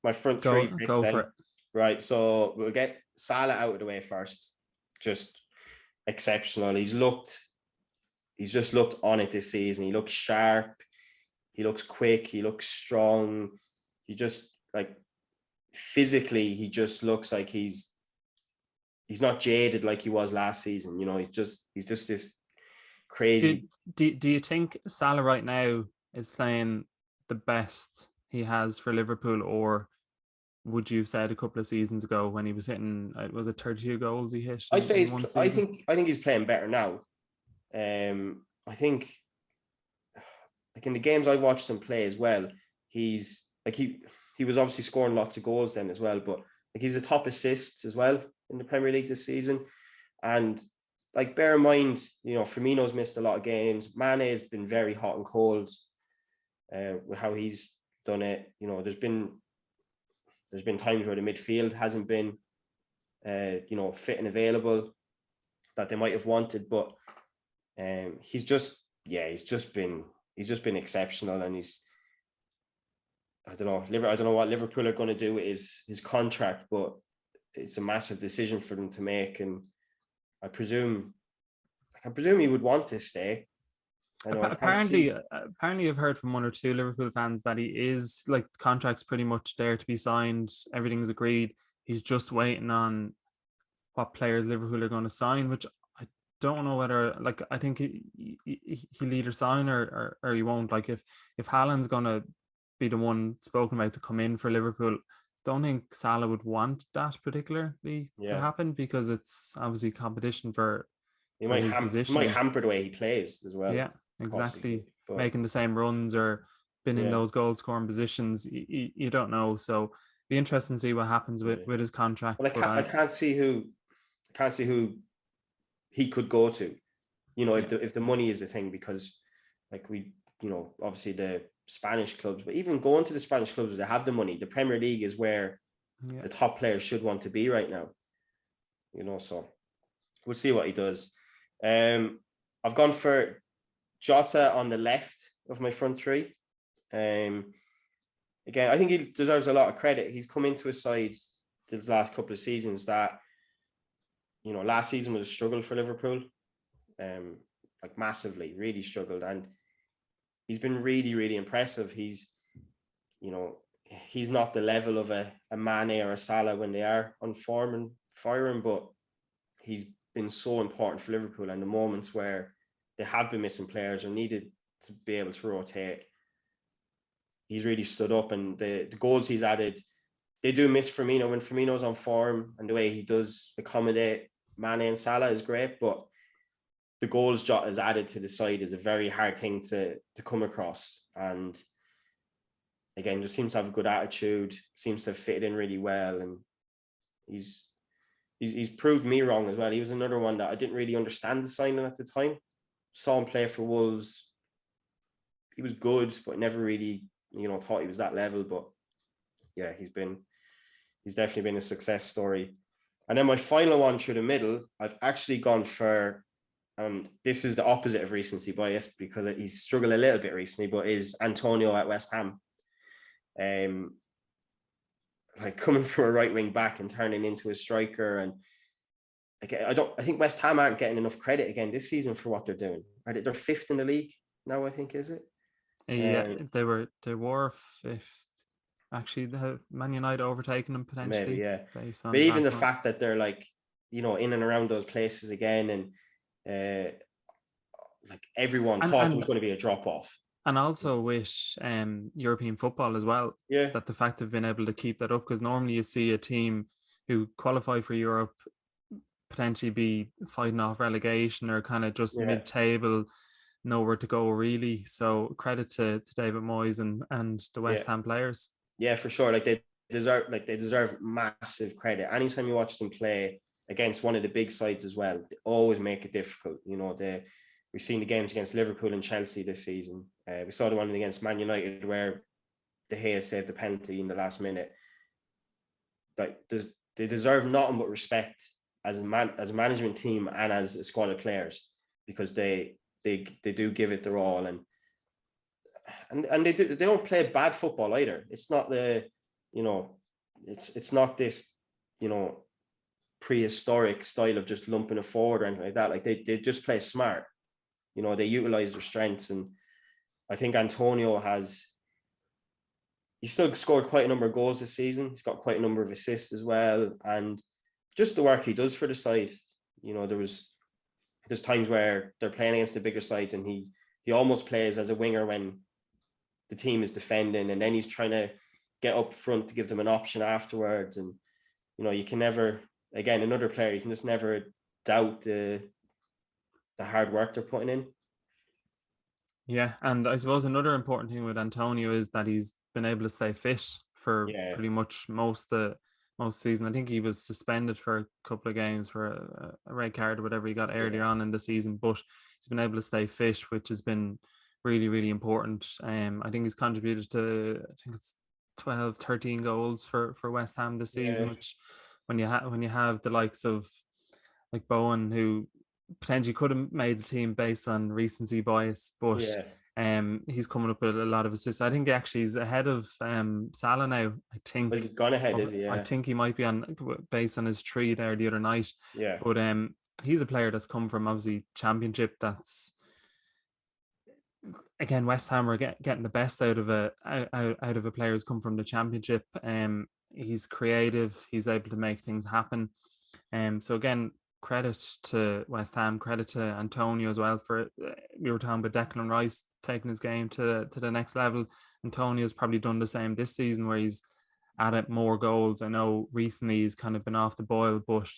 My front 3 picks go then. for it. Right, so we'll get Salah out of the way first. Just exceptional. He's just looked on it this season. He looks sharp. He looks quick. He looks strong. He just, like, physically, he just looks like he's not jaded like he was last season. He's just this crazy. Do you think Salah right now is playing the best he has for Liverpool, or would you have said a couple of seasons ago when he was hitting, was it 32 goals he hit? I'd say I think he's playing better now. I think, like, in the games I've watched him play as well, he's like he was obviously scoring lots of goals then as well, but like he's the top assists as well in the Premier League this season. And like, bear in mind, Firmino's missed a lot of games. Mane has been very hot and cold with how he's done it. There's been times where the midfield hasn't been fit and available that they might have wanted, but he's just been exceptional. And I don't know what Liverpool are going to do with his contract, but it's a massive decision for them to make, and I presume he would want to stay. I know. Apparently, I've heard from one or two Liverpool fans that he is like the contract's pretty much there to be signed. Everything's agreed. He's just waiting on what players Liverpool are going to sign, which I don't know whether, like, I think he'll either sign or he won't. Like, if Haaland's going to be the one spoken about to come in for Liverpool, don't think Salah would want that particularly to happen, because it's obviously competition for his position. He might hamper the way he plays as well. Yeah, exactly. Making the same runs or been in those goal scoring positions, you don't know. So be interesting to see what happens with his contract. Well, I can't see who he could go to, you know, if the money is the thing, because like obviously the Spanish clubs, but even going to the Spanish clubs, they have the money. The Premier League is where the top players should want to be right now, you know. So we'll see what he does. I've gone for Jota on the left of my front three. Again, I think he deserves a lot of credit. He's come into a side this last couple of seasons that, you know, last season was a struggle for Liverpool, like massively, really struggled, and he's been really, really impressive. He's not the level of a Mane or a Salah when they are on form and firing, but he's been so important for Liverpool, and the moments where they have been missing players or needed to be able to rotate, he's really stood up. And the goals he's added, they do miss Firmino. When Firmino's on form and the way he does accommodate Mane and Salah is great, but the goals Jota has added to the side is a very hard thing to come across. And again, just seems to have a good attitude, seems to have fitted in really well, and he's proved me wrong as well. He was another one that I didn't really understand the signing at the time. Saw him play for Wolves. He was good, but never really, thought he was that level. But yeah, he's definitely been a success story. And then my final one through the middle, I've actually gone for, and this is the opposite of recency bias because he's struggled a little bit recently, but is Antonio at West Ham. Like coming from a right wing back and turning into a striker, and I think West Ham aren't getting enough credit again this season for what they're doing. They're fifth in the league now, I think, is it? Yeah, they were fifth. Actually, the Man United overtaking them potentially. Maybe, yeah. But even the fact that they're like, in and around those places again, and like everyone thought there was going to be a drop off. And also with European football as well, that the fact they've been able to keep that up, because normally you see a team who qualify for Europe potentially be fighting off relegation or kind of just mid-table, nowhere to go really. So credit to David Moyes and the West Ham players. Yeah, for sure. Like they deserve massive credit. Anytime you watch them play against one of the big sides as well, they always make it difficult. We've seen the games against Liverpool and Chelsea this season. We saw the one against Man United where De Gea saved the penalty in the last minute. Like they deserve nothing but respect as a management team and as a squad of players, because they do give it their all, and they don't play bad football either. It's not it's not this prehistoric style of just lumping it forward or anything like that. Like they just play smart. They utilize their strengths, and I think Antonio he's still scored quite a number of goals this season. He's got quite a number of assists as well, and just the work he does for the side. There's times where they're playing against the bigger sides, and he almost plays as a winger when the team is defending, and then he's trying to get up front to give them an option afterwards. And you can never, again, another player, you can just never doubt the hard work they're putting in. Yeah, and I suppose another important thing with Antonio is that he's been able to stay fit for pretty much most season. I think he was suspended for a couple of games for a red card or whatever he got earlier on in the season, but he's been able to stay fit, which has been really, really important. I think he's contributed to, I think it's 12, 13 goals for West Ham this season, which when you have the likes of like Bowen, who potentially could have made the team based on recency bias, but he's coming up with a lot of assists. I think actually he's ahead of Salah now. I think. Well, he's gone ahead, is he? Yeah. I think he might be on based on his tree there the other night. Yeah. But he's a player that's come from obviously Championship. That's again, West Ham are getting the best out of a player who's come from the Championship. He's creative. He's able to make things happen. So again, credit to West Ham, credit to Antonio as well for we were talking about Declan Rice taking his game to the next level. Antonio's probably done the same this season where he's added more goals. I know recently he's kind of been off the boil, but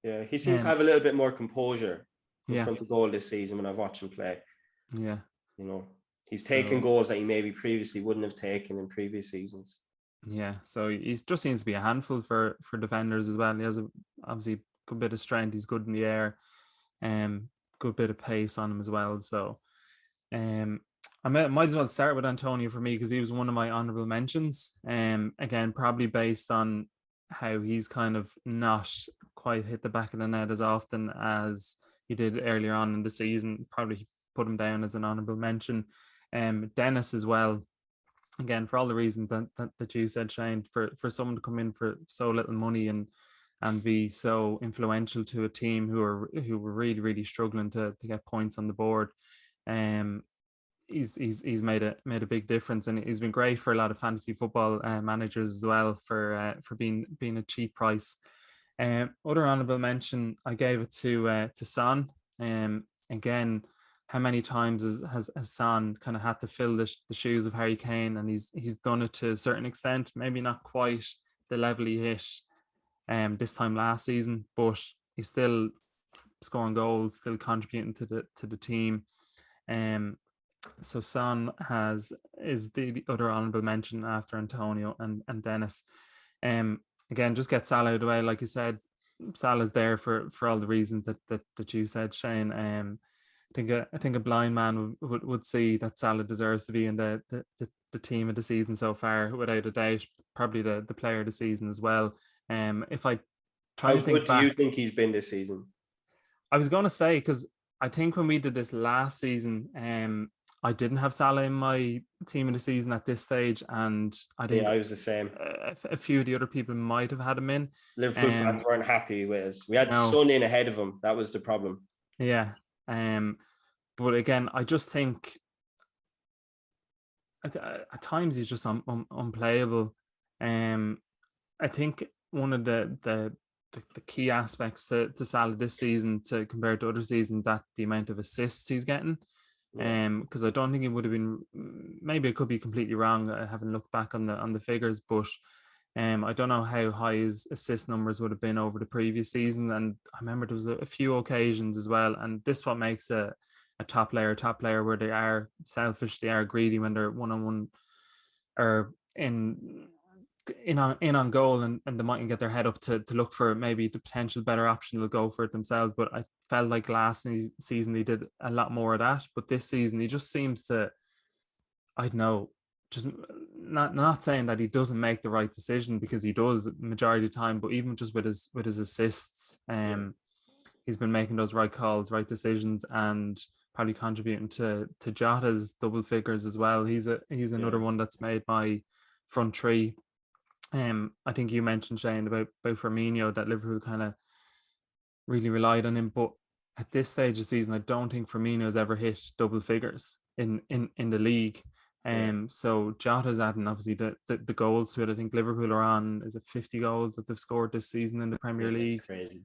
yeah, he seems to have a little bit more composure in yeah, front of goal this season when I've watched him play. yeah, You know, he's taken goals that he maybe previously wouldn't have taken in previous seasons. yeah. So he just seems to be a handful for defenders as well. He has obviously good bit of strength. He's good in the air, good bit of pace on him as well. So, I might as well start with Antonio for me because he was one of my honourable mentions. Again, probably based on how he's kind of not quite hit the back of the net as often as he did earlier on in the season. Probably put him down as an honourable mention. Dennis as well. Again, for all the reasons that you said, Shane, for someone to come in for so little money and be so influential to a team who were really, really struggling to get points on the board. He's made a big difference, and he's been great for a lot of fantasy football managers as well for being a cheap price. Other honourable mention, I gave it to Son. Again, how many times has Son kind of had to fill the shoes of Harry Kane, and he's done it to a certain extent, maybe not quite the level he hit this time last season, but he's still scoring goals, still contributing to the team. So Son is the other honourable mention after Antonio and Dennis. Again, just get Salah out of the way, like you said. Salah's there for all the reasons that you said, Shane. I think a blind man would see that Salah deserves to be in the team of the season so far, without a doubt. Probably the player of the season as well. If I try to think back, how good do you think he's been this season? I was going to say, because I think when we did this last season, I didn't have Salah in my team of the season at this stage, and I think I was the same. A few of the other people might have had him in. Liverpool fans weren't happy with us. We had Son in ahead of him. That was the problem. Yeah. But again, I just think at times he's just unplayable. I think one of the key aspects to Salah this season to compared to other seasons, that the amount of assists he's getting. Because I don't think it would have been, maybe I could be completely wrong, I haven't looked back on the figures, but I don't know how high his assist numbers would have been over the previous season. And I remember there was a few occasions as well, and this is what makes a top player where they are selfish, they are greedy when they're one-on-one or in on goal, and they mightn't get their head up to look for maybe the potential better option. They'll go for it themselves. But I felt like last season he did a lot more of that, but this season he just seems to, I don't know, just not saying that he doesn't make the right decision, because he does majority of the time, but even just with his assists, he's been making those right calls, right decisions, and probably contributing to Jota's double figures as well. He's another one that's made my front three. I think you mentioned, Shane, about Firmino, that Liverpool kind of really relied on him, but at this stage of the season, I don't think Firmino has ever hit double figures in the league. So Jota's adding obviously the goals to it. I think Liverpool are on, is it 50 goals that they've scored this season in the Premier League? Crazy.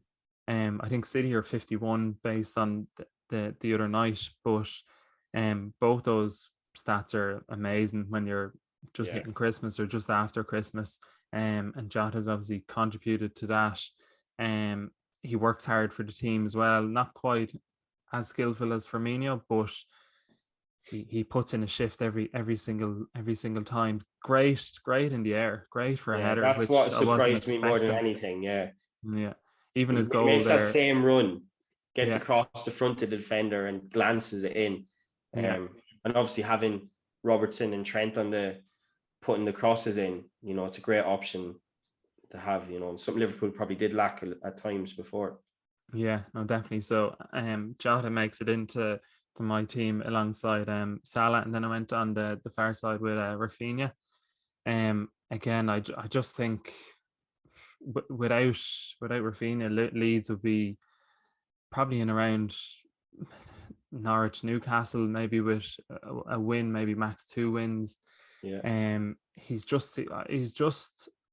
I think City are 51 based on the other night, but both those stats are amazing when you're just hitting Christmas or just after Christmas. And Jota's obviously contributed to that. He works hard for the team as well. Not quite as skillful as Firmino, but he puts in a shift every single time. Great in the air. Great for a header. That's what surprised me more than anything. Yeah. Even his goal makes there, that same run, gets across the front of the defender and glances it in. And obviously having Robertson and Trent putting the crosses in, it's a great option to have, something Liverpool probably did lack at times before. Yeah, no, definitely. So Jota makes it into my team alongside Salah, and then I went on the far side with Rafinha. Again, I just think without Rafinha, Leeds would be probably in around Norwich, Newcastle, maybe with a win, maybe max 2 wins. Yeah. He's just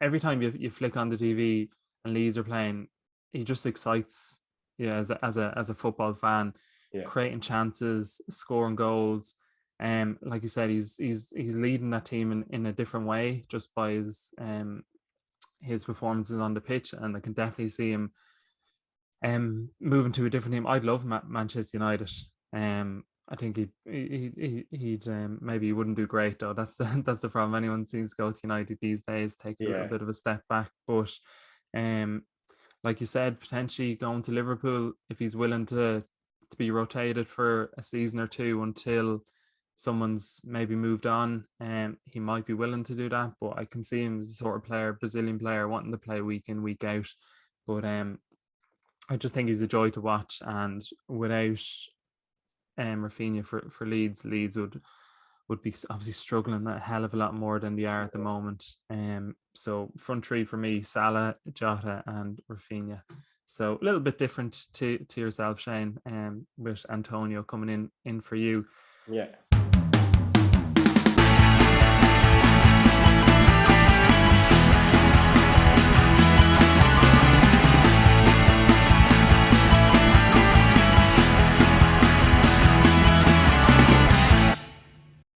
every time you flick on the TV and Leeds are playing, he just excites you as a football fan, Yeah. creating chances, scoring goals. Like you said, he's leading that team in a different way just by his performances on the pitch, and I can definitely see him moving to a different team. I'd love Manchester United. I think he'd maybe he wouldn't do great though. That's the problem. Anyone seems to go to United these days takes a little bit of a step back. But like you said, potentially going to Liverpool if he's willing to be rotated for a season or two until someone's maybe moved on. He might be willing to do that, but I can see him as a sort of player, Brazilian player, wanting to play week in, week out. But I just think he's a joy to watch, and without Rafinha for Leeds would be obviously struggling a hell of a lot more than they are at the moment. So front three for me: Salah, Jota, and Rafinha. So a little bit different to yourself, Shane, with Antonio coming in for you. Yeah.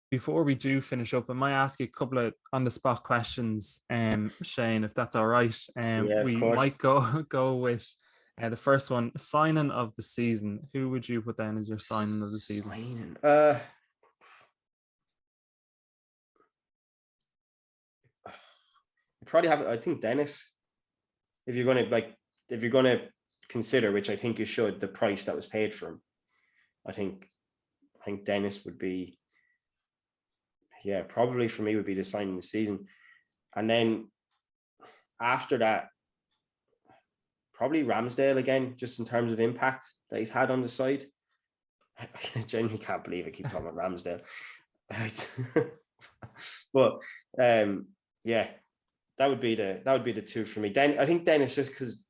Before we do finish up, I might ask you a couple of on-the-spot questions, Shane, if that's all right. Of We course. might go with the first one, signing of the season. Who would you put down as your signing of the season? Probably have, I think, Dennis. If you're gonna consider, which I think you should, the price that was paid for him, I think Dennis would be, probably for me would be the signing of the season. And then after that, probably Ramsdale again, just in terms of impact that he's had on the side. I genuinely can't believe I keep talking about Ramsdale. But that would be the two for me. Then I think Dennis, just because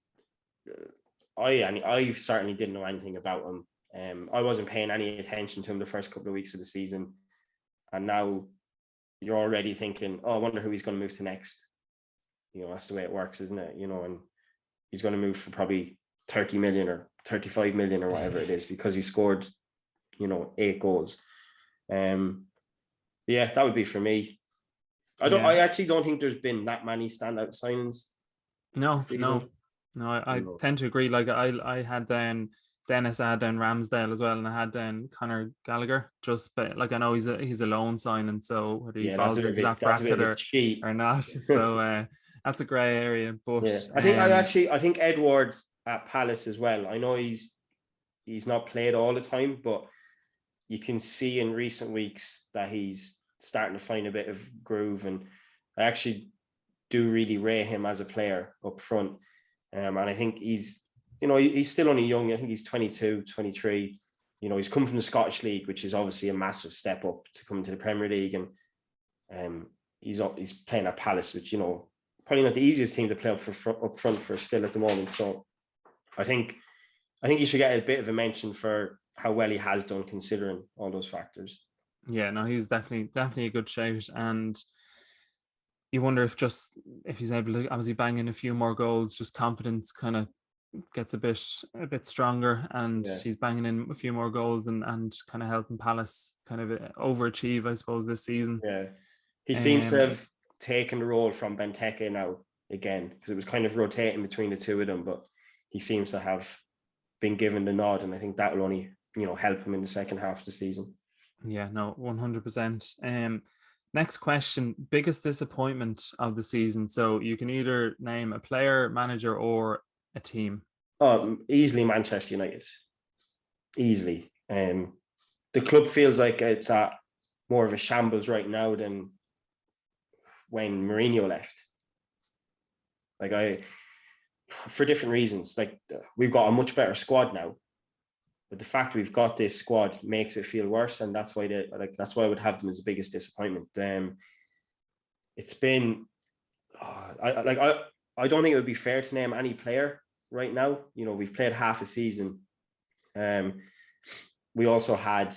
I certainly didn't know anything about him. I wasn't paying any attention to him the first couple of weeks of the season, and now you're already thinking, oh, I wonder who he's going to move to next. That's the way it works, isn't it? And he's going to move for probably 30 million or 35 million or whatever it is because he scored, 8 goals. That would be for me. I actually don't think there's been that many standout signings. No, I tend to agree. Like I had Dennis, I had Ramsdale as well, and I had Conor Gallagher. But like I know he's a loan signing, so whether he falls into that bracket or not, so that's a grey area. But I think Edward at Palace as well. I know he's not played all the time, but you can see in recent weeks that he's starting to find a bit of groove, and I actually do really rate him as a player up front. And I think he's still only young. I think he's 22, 23. He's come from the Scottish League, which is obviously a massive step up to come to the Premier League. And he's playing at Palace, which, probably not the easiest team to play up front for still at the moment. So I think he should get a bit of a mention for how well he has done considering all those factors. Yeah, no, he's definitely a good shout. And you wonder if he's able to obviously bang in a few more goals, just confidence kind of gets a bit stronger, and he's banging in a few more goals and kind of helping Palace kind of overachieve, I suppose, this season. Yeah, he seems to have taken the role from Benteke now again, because it was kind of rotating between the two of them, but he seems to have been given the nod, and I think that will only help him in the second half of the season. Yeah, no, 100%. Next question, biggest disappointment of the season. So you can either name a player, manager, or a team. Oh, easily Manchester United. Easily. The club feels like it's at more of a shambles right now than when Mourinho left. For different reasons. We've got a much better squad now, but the fact we've got this squad makes it feel worse, and that's why I would have them as the biggest disappointment. It's been, I don't think it would be fair to name any player right now. We've played half a season, we also had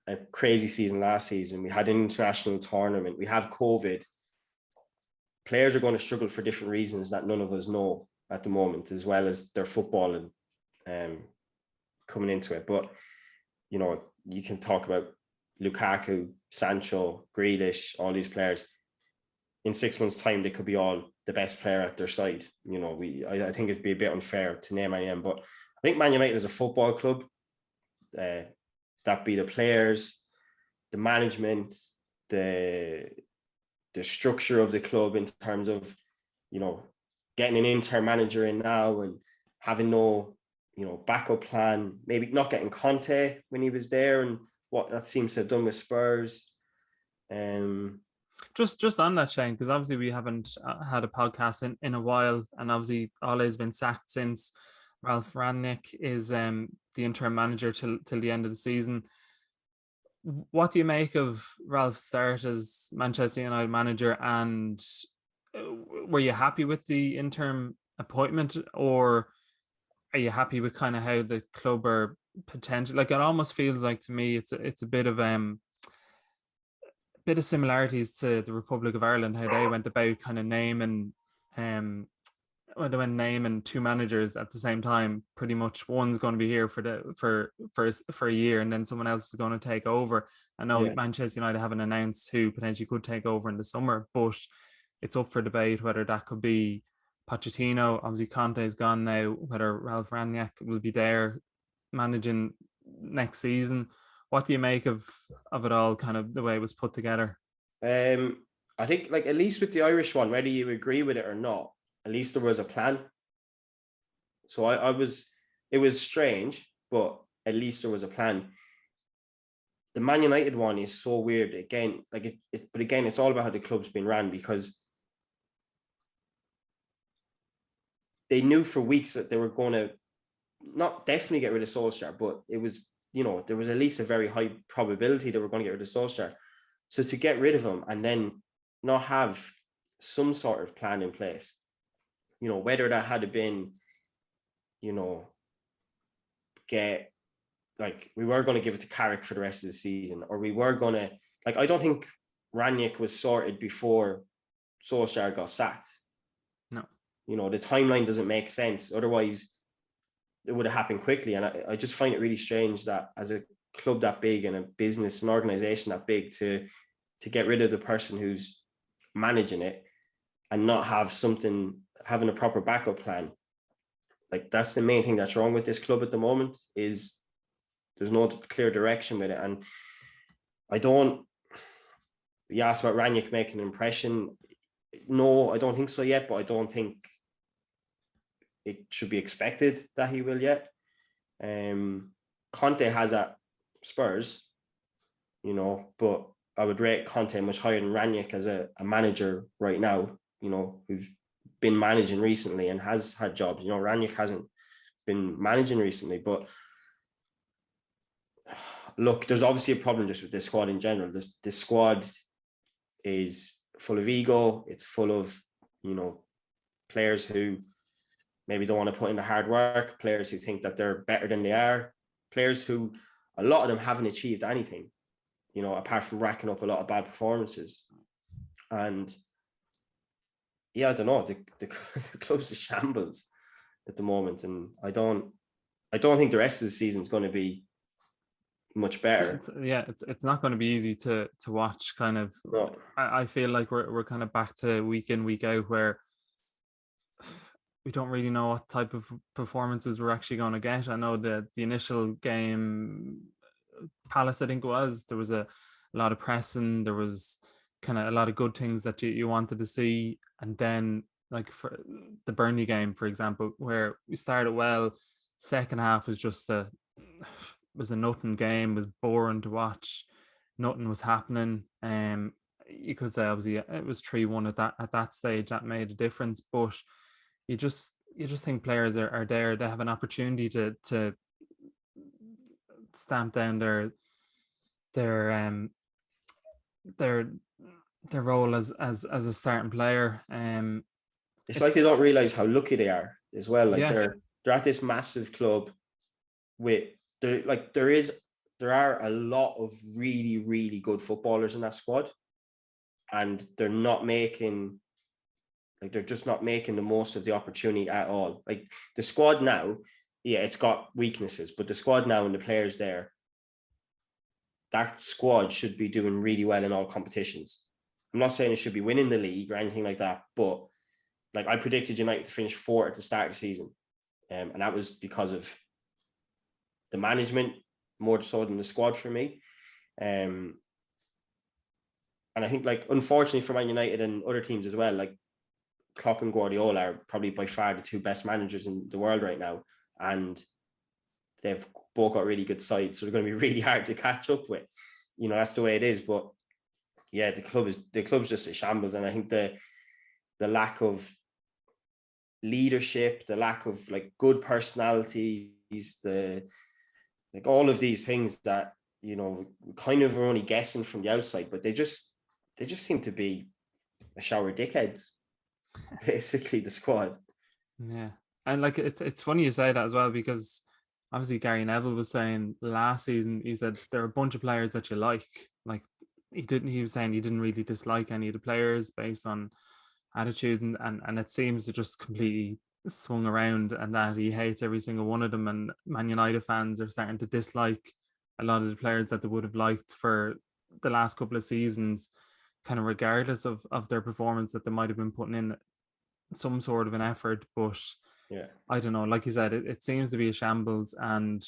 a crazy season last season. We had an international tournament. We have COVID. Players are going to struggle for different reasons that none of us know at the moment, as well as their football and coming into it. But, you know, you can talk about Lukaku, Sancho, Grealish, all these players. In 6 months' time, they could be all the best player at their side. You know, I think it'd be a bit unfair to name any of them, but I think Man United is a football club. That be the players, the management, the structure of the club in terms of, you know, getting an interim manager in now and having no, you know, backup plan, maybe not getting Conte when he was there and what that seems to have done with Spurs. Just on that, Shane, because obviously we haven't had a podcast in a while, and obviously Ole's been sacked since. Ralph Rangnick is the interim manager till the end of the season. What do you make of Ralph's start as Manchester United manager, and were you happy with the interim appointment, or are you happy with kind of how the club are potentially? Like, it almost feels like to me it's a bit of similarities to the Republic of Ireland, how they went about kind of naming when they went naming two managers at the same time. Pretty much one's going to be here for a year, and then someone else is going to take over. I know Manchester United haven't announced who potentially could take over in the summer, but it's up for debate whether that could be Pochettino. Obviously Conte is gone now, whether Ralph Rangnick will be there managing next season. What do you make of it all, kind of the way it was put together? I think, like, at least with the Irish one, whether you agree with it or not, at least there was a plan. So it was strange, but at least there was a plan. The Man United one is so weird. Again, like but again, it's all about how the club's been ran, because they knew for weeks that they were going to not definitely get rid of Solskjaer, but it was, you know, there was at least a very high probability they were going to get rid of Solskjaer. So to get rid of him and then not have some sort of plan in place, you know, whether that had been, you know, we were going to give it to Carrick for the rest of the season, or we were going to, like, I don't think Rangnick was sorted before Solskjaer got sacked. No. You know, the timeline doesn't make sense. Otherwise, it would have happened quickly. And I just find it really strange that as a club that big and a business, an organization that big, to get rid of the person who's managing it and not having a proper backup plan. Like, that's the main thing that's wrong with this club at the moment, is there's no clear direction with it. And you asked about Rangnick making an impression. No, I don't think so yet, but I don't think it should be expected that he will yet. Conte has at Spurs, you know, but I would rate Conte much higher than Rangnick as a manager right now, you know, who's been managing recently and has had jobs. You know, Rangnick hasn't been managing recently, but look, there's obviously a problem just with this squad in general. This squad is full of ego. It's full of, you know, players who maybe don't want to put in the hard work, players who think that they're better than they are, players who, a lot of them haven't achieved anything, you know, apart from racking up a lot of bad performances. And yeah, I don't know, the club's a shambles at the moment, and I don't think the rest of the season is going to be much better. It's not going to be easy to watch. Kind of, no. I feel like we're kind of back to week in, week out, where we don't really know what type of performances we're actually going to get. I know the initial game, Palace, I think it was, there was a lot of pressing, there was kind of a lot of good things that you wanted to see. And then, like, for the Burnley game, for example, where we started well, second half was just was a nothing game, was boring to watch, nothing was happening. You could say obviously it was 3-1 at that stage, that made a difference, but you just think players are there, they have an opportunity to stamp down their role as a starting player. It's like they don't realize how lucky they are as well. Like, they're at this massive club with there are a lot of really, really good footballers in that squad, and they're just not making the most of the opportunity at all. Like the squad now, yeah, it's got weaknesses, but the squad now and the players there, that squad should be doing really well in all competitions. I'm not saying it should be winning the league or anything like that, but like I predicted United to finish fourth at the start of the season. And that was because of the management more so than the squad for me. And I think, like, unfortunately for Man United and other teams as well, like Klopp and Guardiola are probably by far the two best managers in the world right now. And they've both got really good sides. So they're going to be really hard to catch up with. You know, that's the way it is. But yeah, the club's just a shambles. And I think the lack of leadership, the lack of like good personalities, like all of these things that, you know, kind of are only guessing from the outside, but they just seem to be a shower of dickheads, basically, the squad. Yeah. And like it's funny you say that as well, because obviously Gary Neville was saying last season, he said there are a bunch of players that you like he was saying he didn't really dislike any of the players based on attitude, and it seems to just completely swung around, and that he hates every single one of them, and Man United fans are starting to dislike a lot of the players that they would have liked for the last couple of seasons, kind of regardless of their performance, that they might have been putting in some sort of an effort. But yeah, I don't know, like you said, it seems to be a shambles, and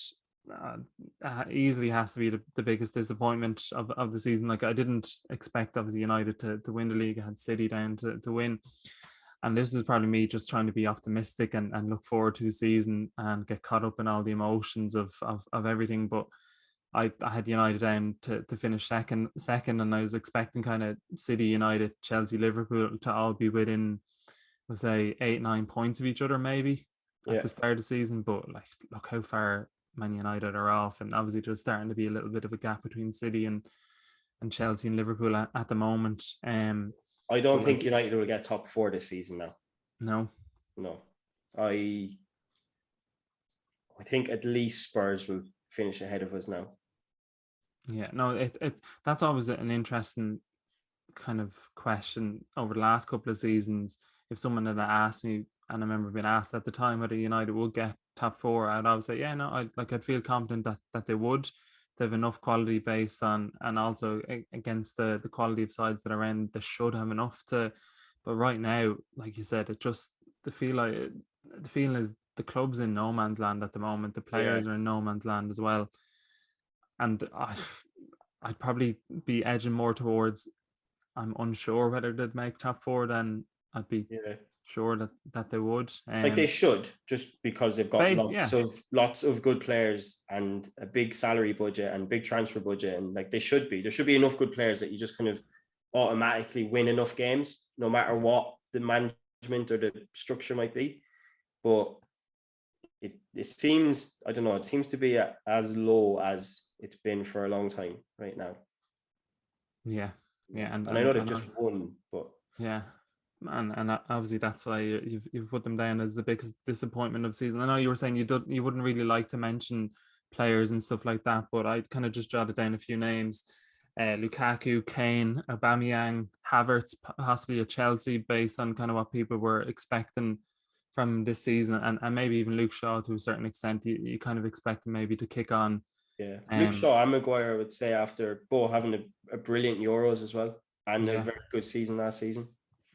easily has to be the biggest disappointment of the season. Like I didn't expect obviously United to win the league. I had City down to win, and this is probably me just trying to be optimistic and look forward to a season and get caught up in all the emotions of everything. But I had United down to finish second, and I was expecting kind of City, United, Chelsea, Liverpool to all be within, let's say, 8-9 points of each other maybe at the start of the season. But like, look how far Man United are off, and obviously there's starting to be a little bit of a gap between City and Chelsea and Liverpool at the moment. I don't think United will get top four this season now. No. I think at least Spurs will finish ahead of us now. Yeah, no, that's always an interesting kind of question over the last couple of seasons. If someone had asked me, and I remember being asked at the time whether United would get top four, I'd always say, yeah, no, I'd feel confident that they would. They have enough quality based on, and also against the quality of sides that are in, they should have enough to. But right now, like you said, the feeling is the club's in no man's land at the moment. The players are in no man's land as well. And I'd probably be edging more towards, I'm unsure whether they'd make top four, then I'd be sure that they would. Like they should, just because they've got lots of good players and a big salary budget and big transfer budget, and like there should be enough good players that you just kind of automatically win enough games, no matter what the management or the structure might be. But it seems, I don't know, it seems to be as low as it's been for a long time right now. Yeah, and I know they've just won, but yeah. And obviously that's why you've put them down as the biggest disappointment of the season. I know you were saying you wouldn't really like to mention players and stuff like that, but I kind of just jotted down a few names: Lukaku, Kane, Aubameyang, Havertz, possibly a Chelsea, based on kind of what people were expecting from this season, and maybe even Luke Shaw to a certain extent. You kind of expect him maybe to kick on. Yeah, Luke Shaw and Maguire, I would say, after both having a brilliant Euros as well and a very good season last season.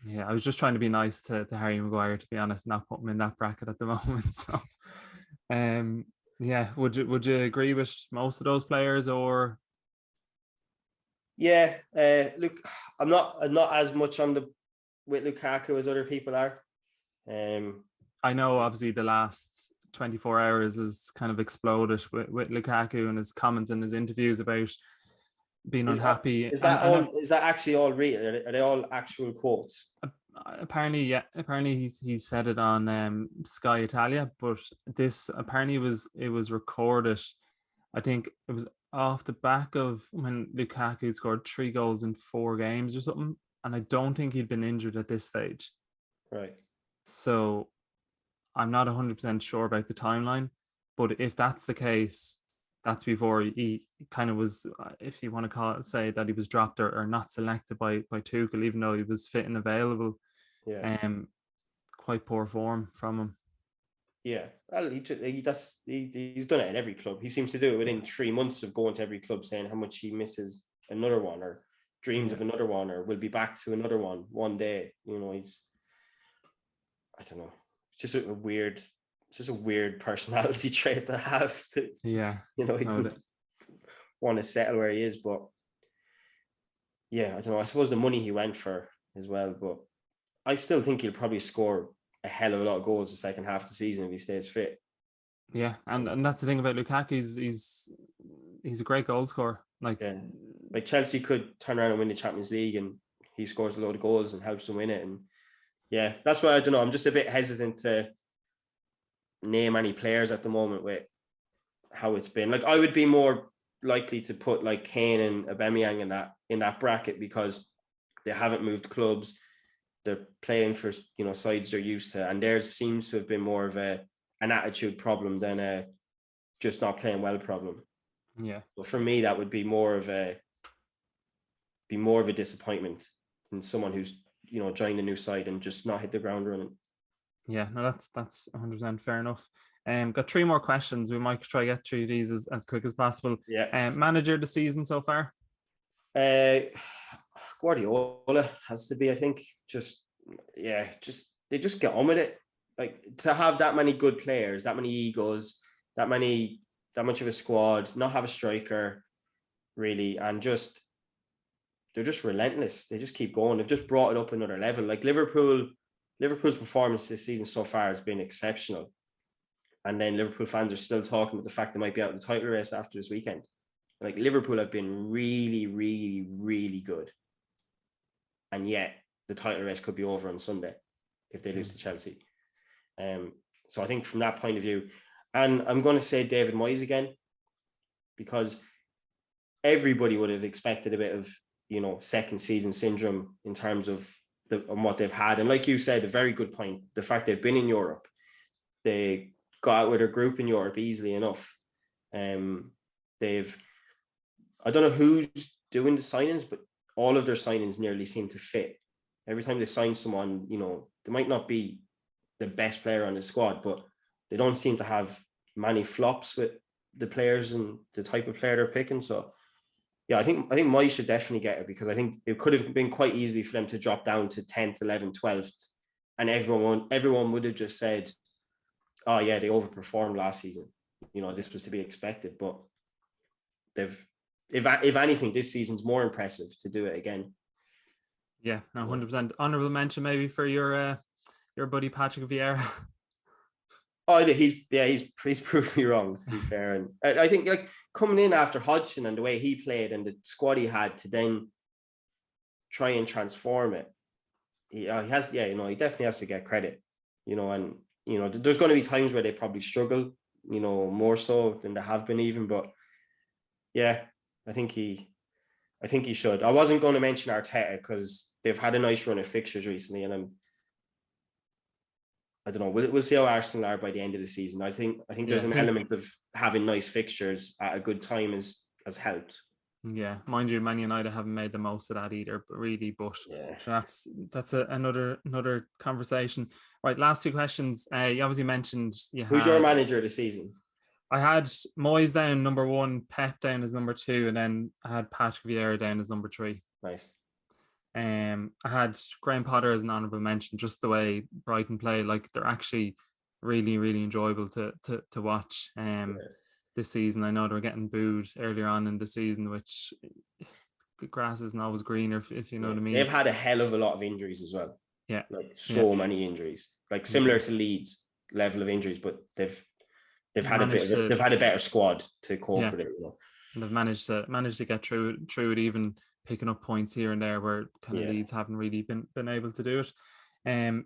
Yeah, I was just trying to be nice to Harry Maguire, to be honest, not put him in that bracket at the moment. So, yeah, would you agree with most of those players, or? Yeah, look, I'm not as much with Lukaku as other people are. I know obviously the last 24 hours has kind of exploded with Lukaku and his comments in his interviews about being unhappy. Is that actually all real? Are they all actual quotes? Apparently, yeah. Apparently, he said it on Sky Italia, but this apparently it was recorded. I think it was off the back of when Lukaku scored 3 goals in 4 games or something, and I don't think he'd been injured at this stage. Right. So I'm not 100% sure about the timeline, but if that's the case, that's before he kind of was, if you want to say that he was dropped or not selected by Tuchel, even though he was fit and available. Yeah. Quite poor form from him. Yeah, well, he's done it at every club. He seems to do it within 3 months of going to every club, saying how much he misses another one, or dreams of another one, or will be back to another one day. You know, I don't know, it's just a weird personality trait to have. He doesn't want to settle where he is, but yeah, I don't know. I suppose the money he went for as well, but I still think he'll probably score a hell of a lot of goals the second half of the season if he stays fit. Yeah, and that's the thing about Lukaku. He's a great goal scorer. Like Chelsea could turn around and win the Champions League, and he scores a load of goals and helps them win it. And yeah, that's why I don't know. I'm just a bit hesitant to name any players at the moment with how it's been. Like, I would be more likely to put like Kane and Aubameyang in that bracket, because they haven't moved clubs. They're playing for, sides they're used to, and theirs seems to have been more of an attitude problem than a just not playing well problem. Yeah. So for me, that would be more of a disappointment than someone who's joined a new side and just not hit the ground running. Yeah, no, that's 100% fair enough. Got 3 more questions. We might try to get through these as quick as possible. Yeah. Manager of the season so far? Guardiola has to be, I think. They just get on with it. Like, to have that many good players, that many egos, that much of a squad, not have a striker really, and they're just relentless. They just keep going. They've just brought it up another level. Like Liverpool's performance this season so far has been exceptional. And then Liverpool fans are still talking about the fact they might be out of the title race after this weekend. Like, Liverpool have been really, really, really good. And yet the title race could be over on Sunday if they lose to Chelsea. So I think from that point of view, and I'm going to say David Moyes again, because everybody would have expected a bit of, second season syndrome in terms of what they've had. And like you said, a very good point, the fact they've been in Europe, they got out with a group in Europe easily enough. I don't know who's doing the signings, but all of their signings nearly seem to fit. Every time they sign someone, they might not be the best player on the squad, but they don't seem to have many flops with the players and the type of player they're picking. So yeah, I think Moyes should definitely get it, because I think it could have been quite easily for them to drop down to 10th, 11th, 12th, and everyone would have just said, oh yeah, they overperformed last season. This was to be expected, but if anything, this season's more impressive to do it again. Yeah, no, 100%. Honourable mention maybe for your buddy Patrick Vieira. Oh, he's proved me wrong, to be fair. And I think, like, coming in after Hodgson and the way he played and the squad he had to then try and transform it, he definitely has to get credit. And there's going to be times where they probably struggle, more so than they have been even. But yeah, I think he should. I wasn't going to mention Arteta because they've had a nice run of fixtures recently, and I don't know. We'll see how Arsenal are by the end of the season. I think there's an element of having nice fixtures at a good time has helped. Yeah, mind you, Man United haven't made the most of that either, really. But that's another conversation. Right, last 2 questions. You obviously mentioned who's your manager of the season? I had Moyes down number 1, Pep down as number 2, and then I had Patrick Vieira down as number 3. Nice. I had Graham Potter as an honourable mention, just the way Brighton play. Like, they're actually really, really enjoyable to watch. This season, I know they were getting booed earlier on in the season, which grass isn't always greener, if you know what I mean. They've had a hell of a lot of injuries as well. Yeah, like many injuries, like similar to Leeds level of injuries, but they've had a better squad to cope with it. And they've managed to get through it, even picking up points here and there where kind of Leeds haven't really been able to do it.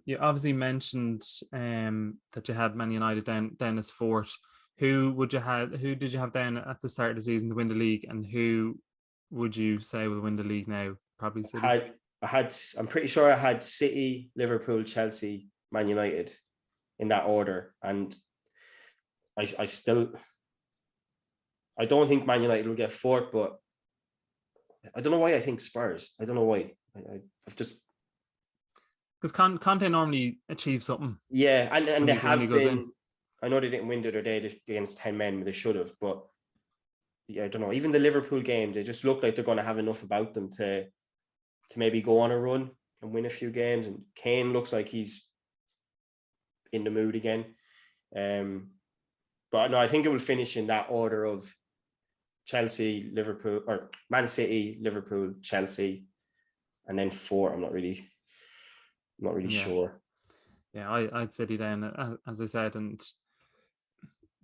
You obviously mentioned that you had Man United down as 4th. Who did you have down at the start of the season to win the league, and who would you say will win the league now? Probably City. I'm pretty sure I had City, Liverpool, Chelsea, Man United in that order, and I still I don't think Man United will get fourth, but I don't know why I think Spurs. I don't know why. I've just because Conte normally achieves something. Yeah, and they when he have goes been. in. I know they didn't win the other day against 10 men, but they should have. But yeah, I don't know. Even the Liverpool game, they just look like they're going to have enough about them to maybe go on a run and win a few games. And Kane looks like he's in the mood again. But no, I think it will finish in that order of Chelsea, Liverpool, or Man City, Liverpool, Chelsea, and then 4. I'm not really sure. Yeah, I'd City down, as I said, and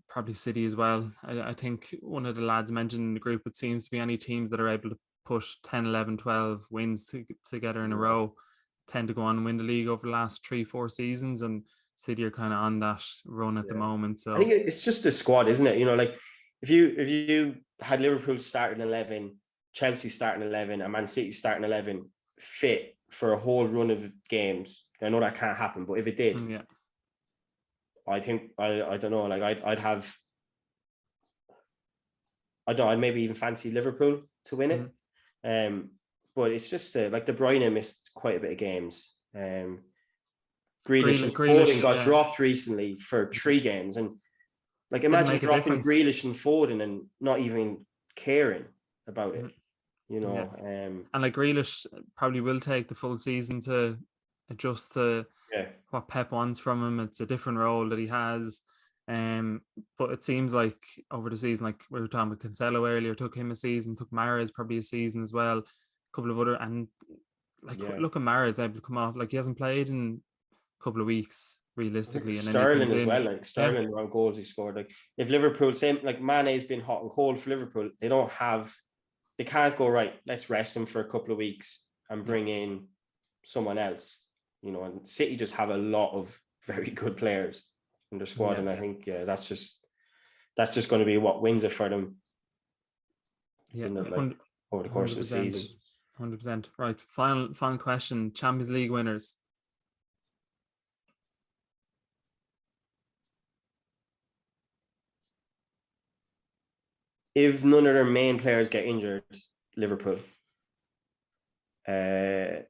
probably City as well. I think one of the lads mentioned in the group, it seems to be any teams that are able to push 10, 11, 12 wins together in a row tend to go on and win the league over the last 3-4 seasons, and City are kind of on that run at the moment. So I think it's just the squad, isn't it? You know, like if you had Liverpool starting 11, Chelsea starting 11, and Man City starting 11 fit for a whole run of games, I know that can't happen, but if it did, I think I don't know. Like I'd have, I don't know, I'd maybe even fancy Liverpool to win it. But it's just like De Bruyne missed quite a bit of games. Grealish and Foden got dropped recently for 3 games, and like imagine dropping Grealish and Foden and not even caring about it. You know, and like Grealish probably will take the full season to adjust to what Pep wants from him. It's a different role that he has. But it seems like over the season, like we were talking about Cancelo earlier, took him a season, took Mahrez probably a season as well, a couple of other, and like look at Mahrez able to come off, like he hasn't played in a couple of weeks realistically, and Sterling as well, like Sterling around goals he scored. Like if Liverpool, same like Mane's been hot and cold for Liverpool, they can't go right, let's rest him for a couple of weeks and bring in someone else, you know. And City just have a lot of very good players in their squad, and I think that's just going to be what wins it for them. Over the course of the season. 100%. Right. Final question. Champions League winners. If none of their main players get injured, Liverpool. I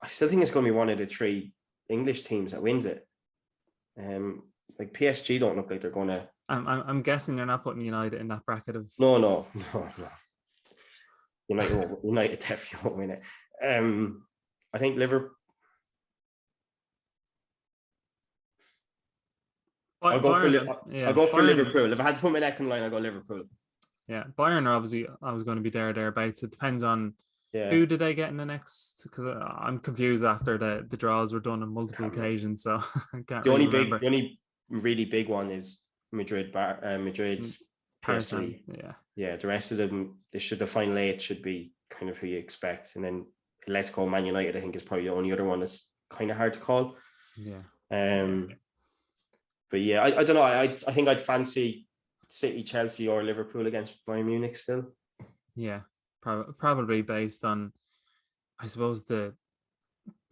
still think it's going to be one of the 3 English teams that wins it. Like PSG don't look like they're going to. I'm guessing they're not putting United in that bracket of. No. United definitely won't win it. I think Liverpool. I'll go for Liverpool. If I had to put my neck on the line, I'll go Liverpool. Yeah, Bayern are obviously always going to be thereabouts. It depends on who did they get in the next, because I'm confused after the draws were done on multiple occasions. So I can't the only really big one is Madrid's PSG. Yeah. The rest of them, the final 8 should be kind of who you expect, and then let's call Man United. I think is probably the only other one that's kind of hard to call. But yeah, I don't know. I think I'd fancy City, Chelsea, or Liverpool against Bayern Munich still. Yeah, probably based on, I suppose, the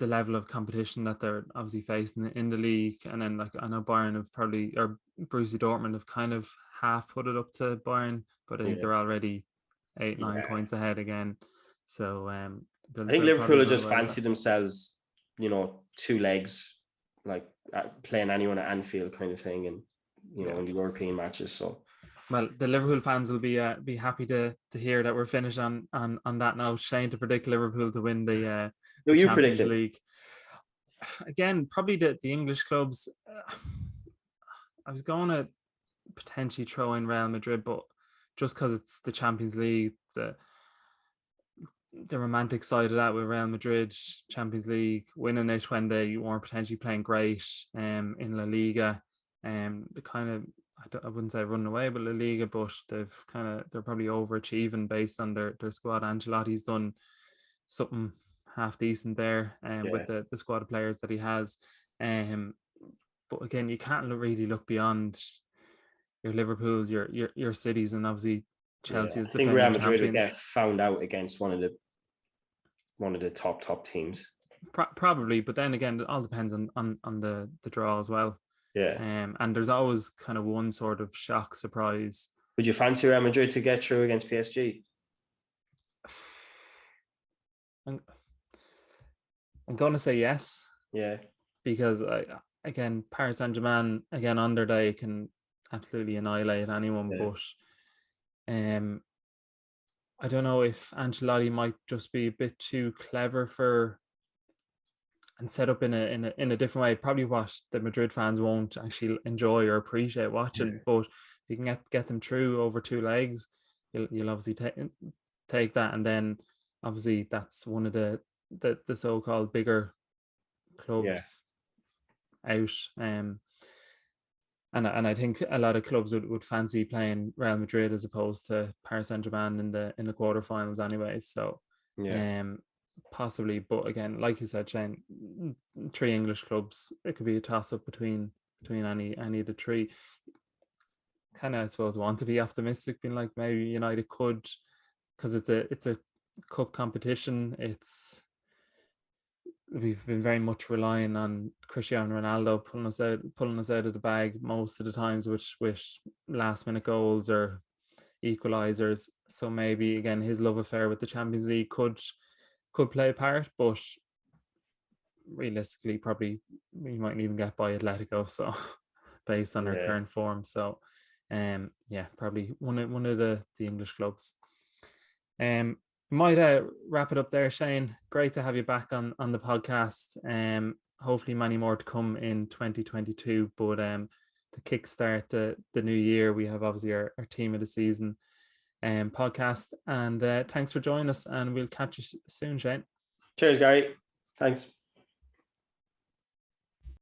level of competition that they're obviously facing in the league, and then like I know Bayern have probably, or Borussia Dortmund have kind of half put it up to Bayern, but I think they're already 8-9 points ahead again. So I think Liverpool will just fancy themselves, 2 legs, like playing anyone at Anfield kind of thing, and in the European matches. So, well, the Liverpool fans will be happy to hear that we're finished on that note. Shane to predict Liverpool to win the Champions League. Again, probably the English clubs. I was going to potentially throw in Real Madrid, but just because it's the Champions League, the romantic side of that with Real Madrid Champions League winning it when they weren't potentially playing great in La Liga, the kind of, I wouldn't say running away with La Liga, but they're probably overachieving based on their squad. Ancelotti's done something half decent there with the squad of players that he has, but again, you can't really look beyond your Liverpools, your cities, and obviously Chelsea is the defending champions. I think Real Madrid would get found out against one of the top teams. Probably, but then again, it all depends on the draw as well. Yeah. And there's always kind of one sort of shock surprise. Would you fancy Real Madrid to get through against PSG? I'm going to say yes. Yeah. Because again, Paris Saint-Germain again on their day can absolutely annihilate anyone. Yeah. But I don't know if Ancelotti might just be a bit too clever for and set up in a different way. Probably what the Madrid fans won't actually enjoy or appreciate watching. Yeah. But if you can get them through over two legs, you'll obviously take that, and then obviously that's one of the so-called bigger clubs out. And I think a lot of clubs would fancy playing Real Madrid as opposed to Paris Saint-Germain in the quarterfinals anyway. So possibly, but again, like you said, Shane, three English clubs, it could be a toss-up between any of the three. Kind of, I suppose, want to be optimistic, being like maybe United could, because it's a cup competition. We've been very much relying on Cristiano Ronaldo pulling us out of the bag most of the times with last minute goals or equalizers. So maybe again his love affair with the Champions League could play a part, but realistically probably we mightn't even get by Atletico, so based on our current form. So probably one of the English clubs. Might wrap it up there, Shane. Great to have you back on the podcast. Hopefully many more to come in 2022, but to kickstart the new year, we have obviously our team of the season podcast, and thanks for joining us, and we'll catch you soon, Shane. Cheers, Gary. Thanks.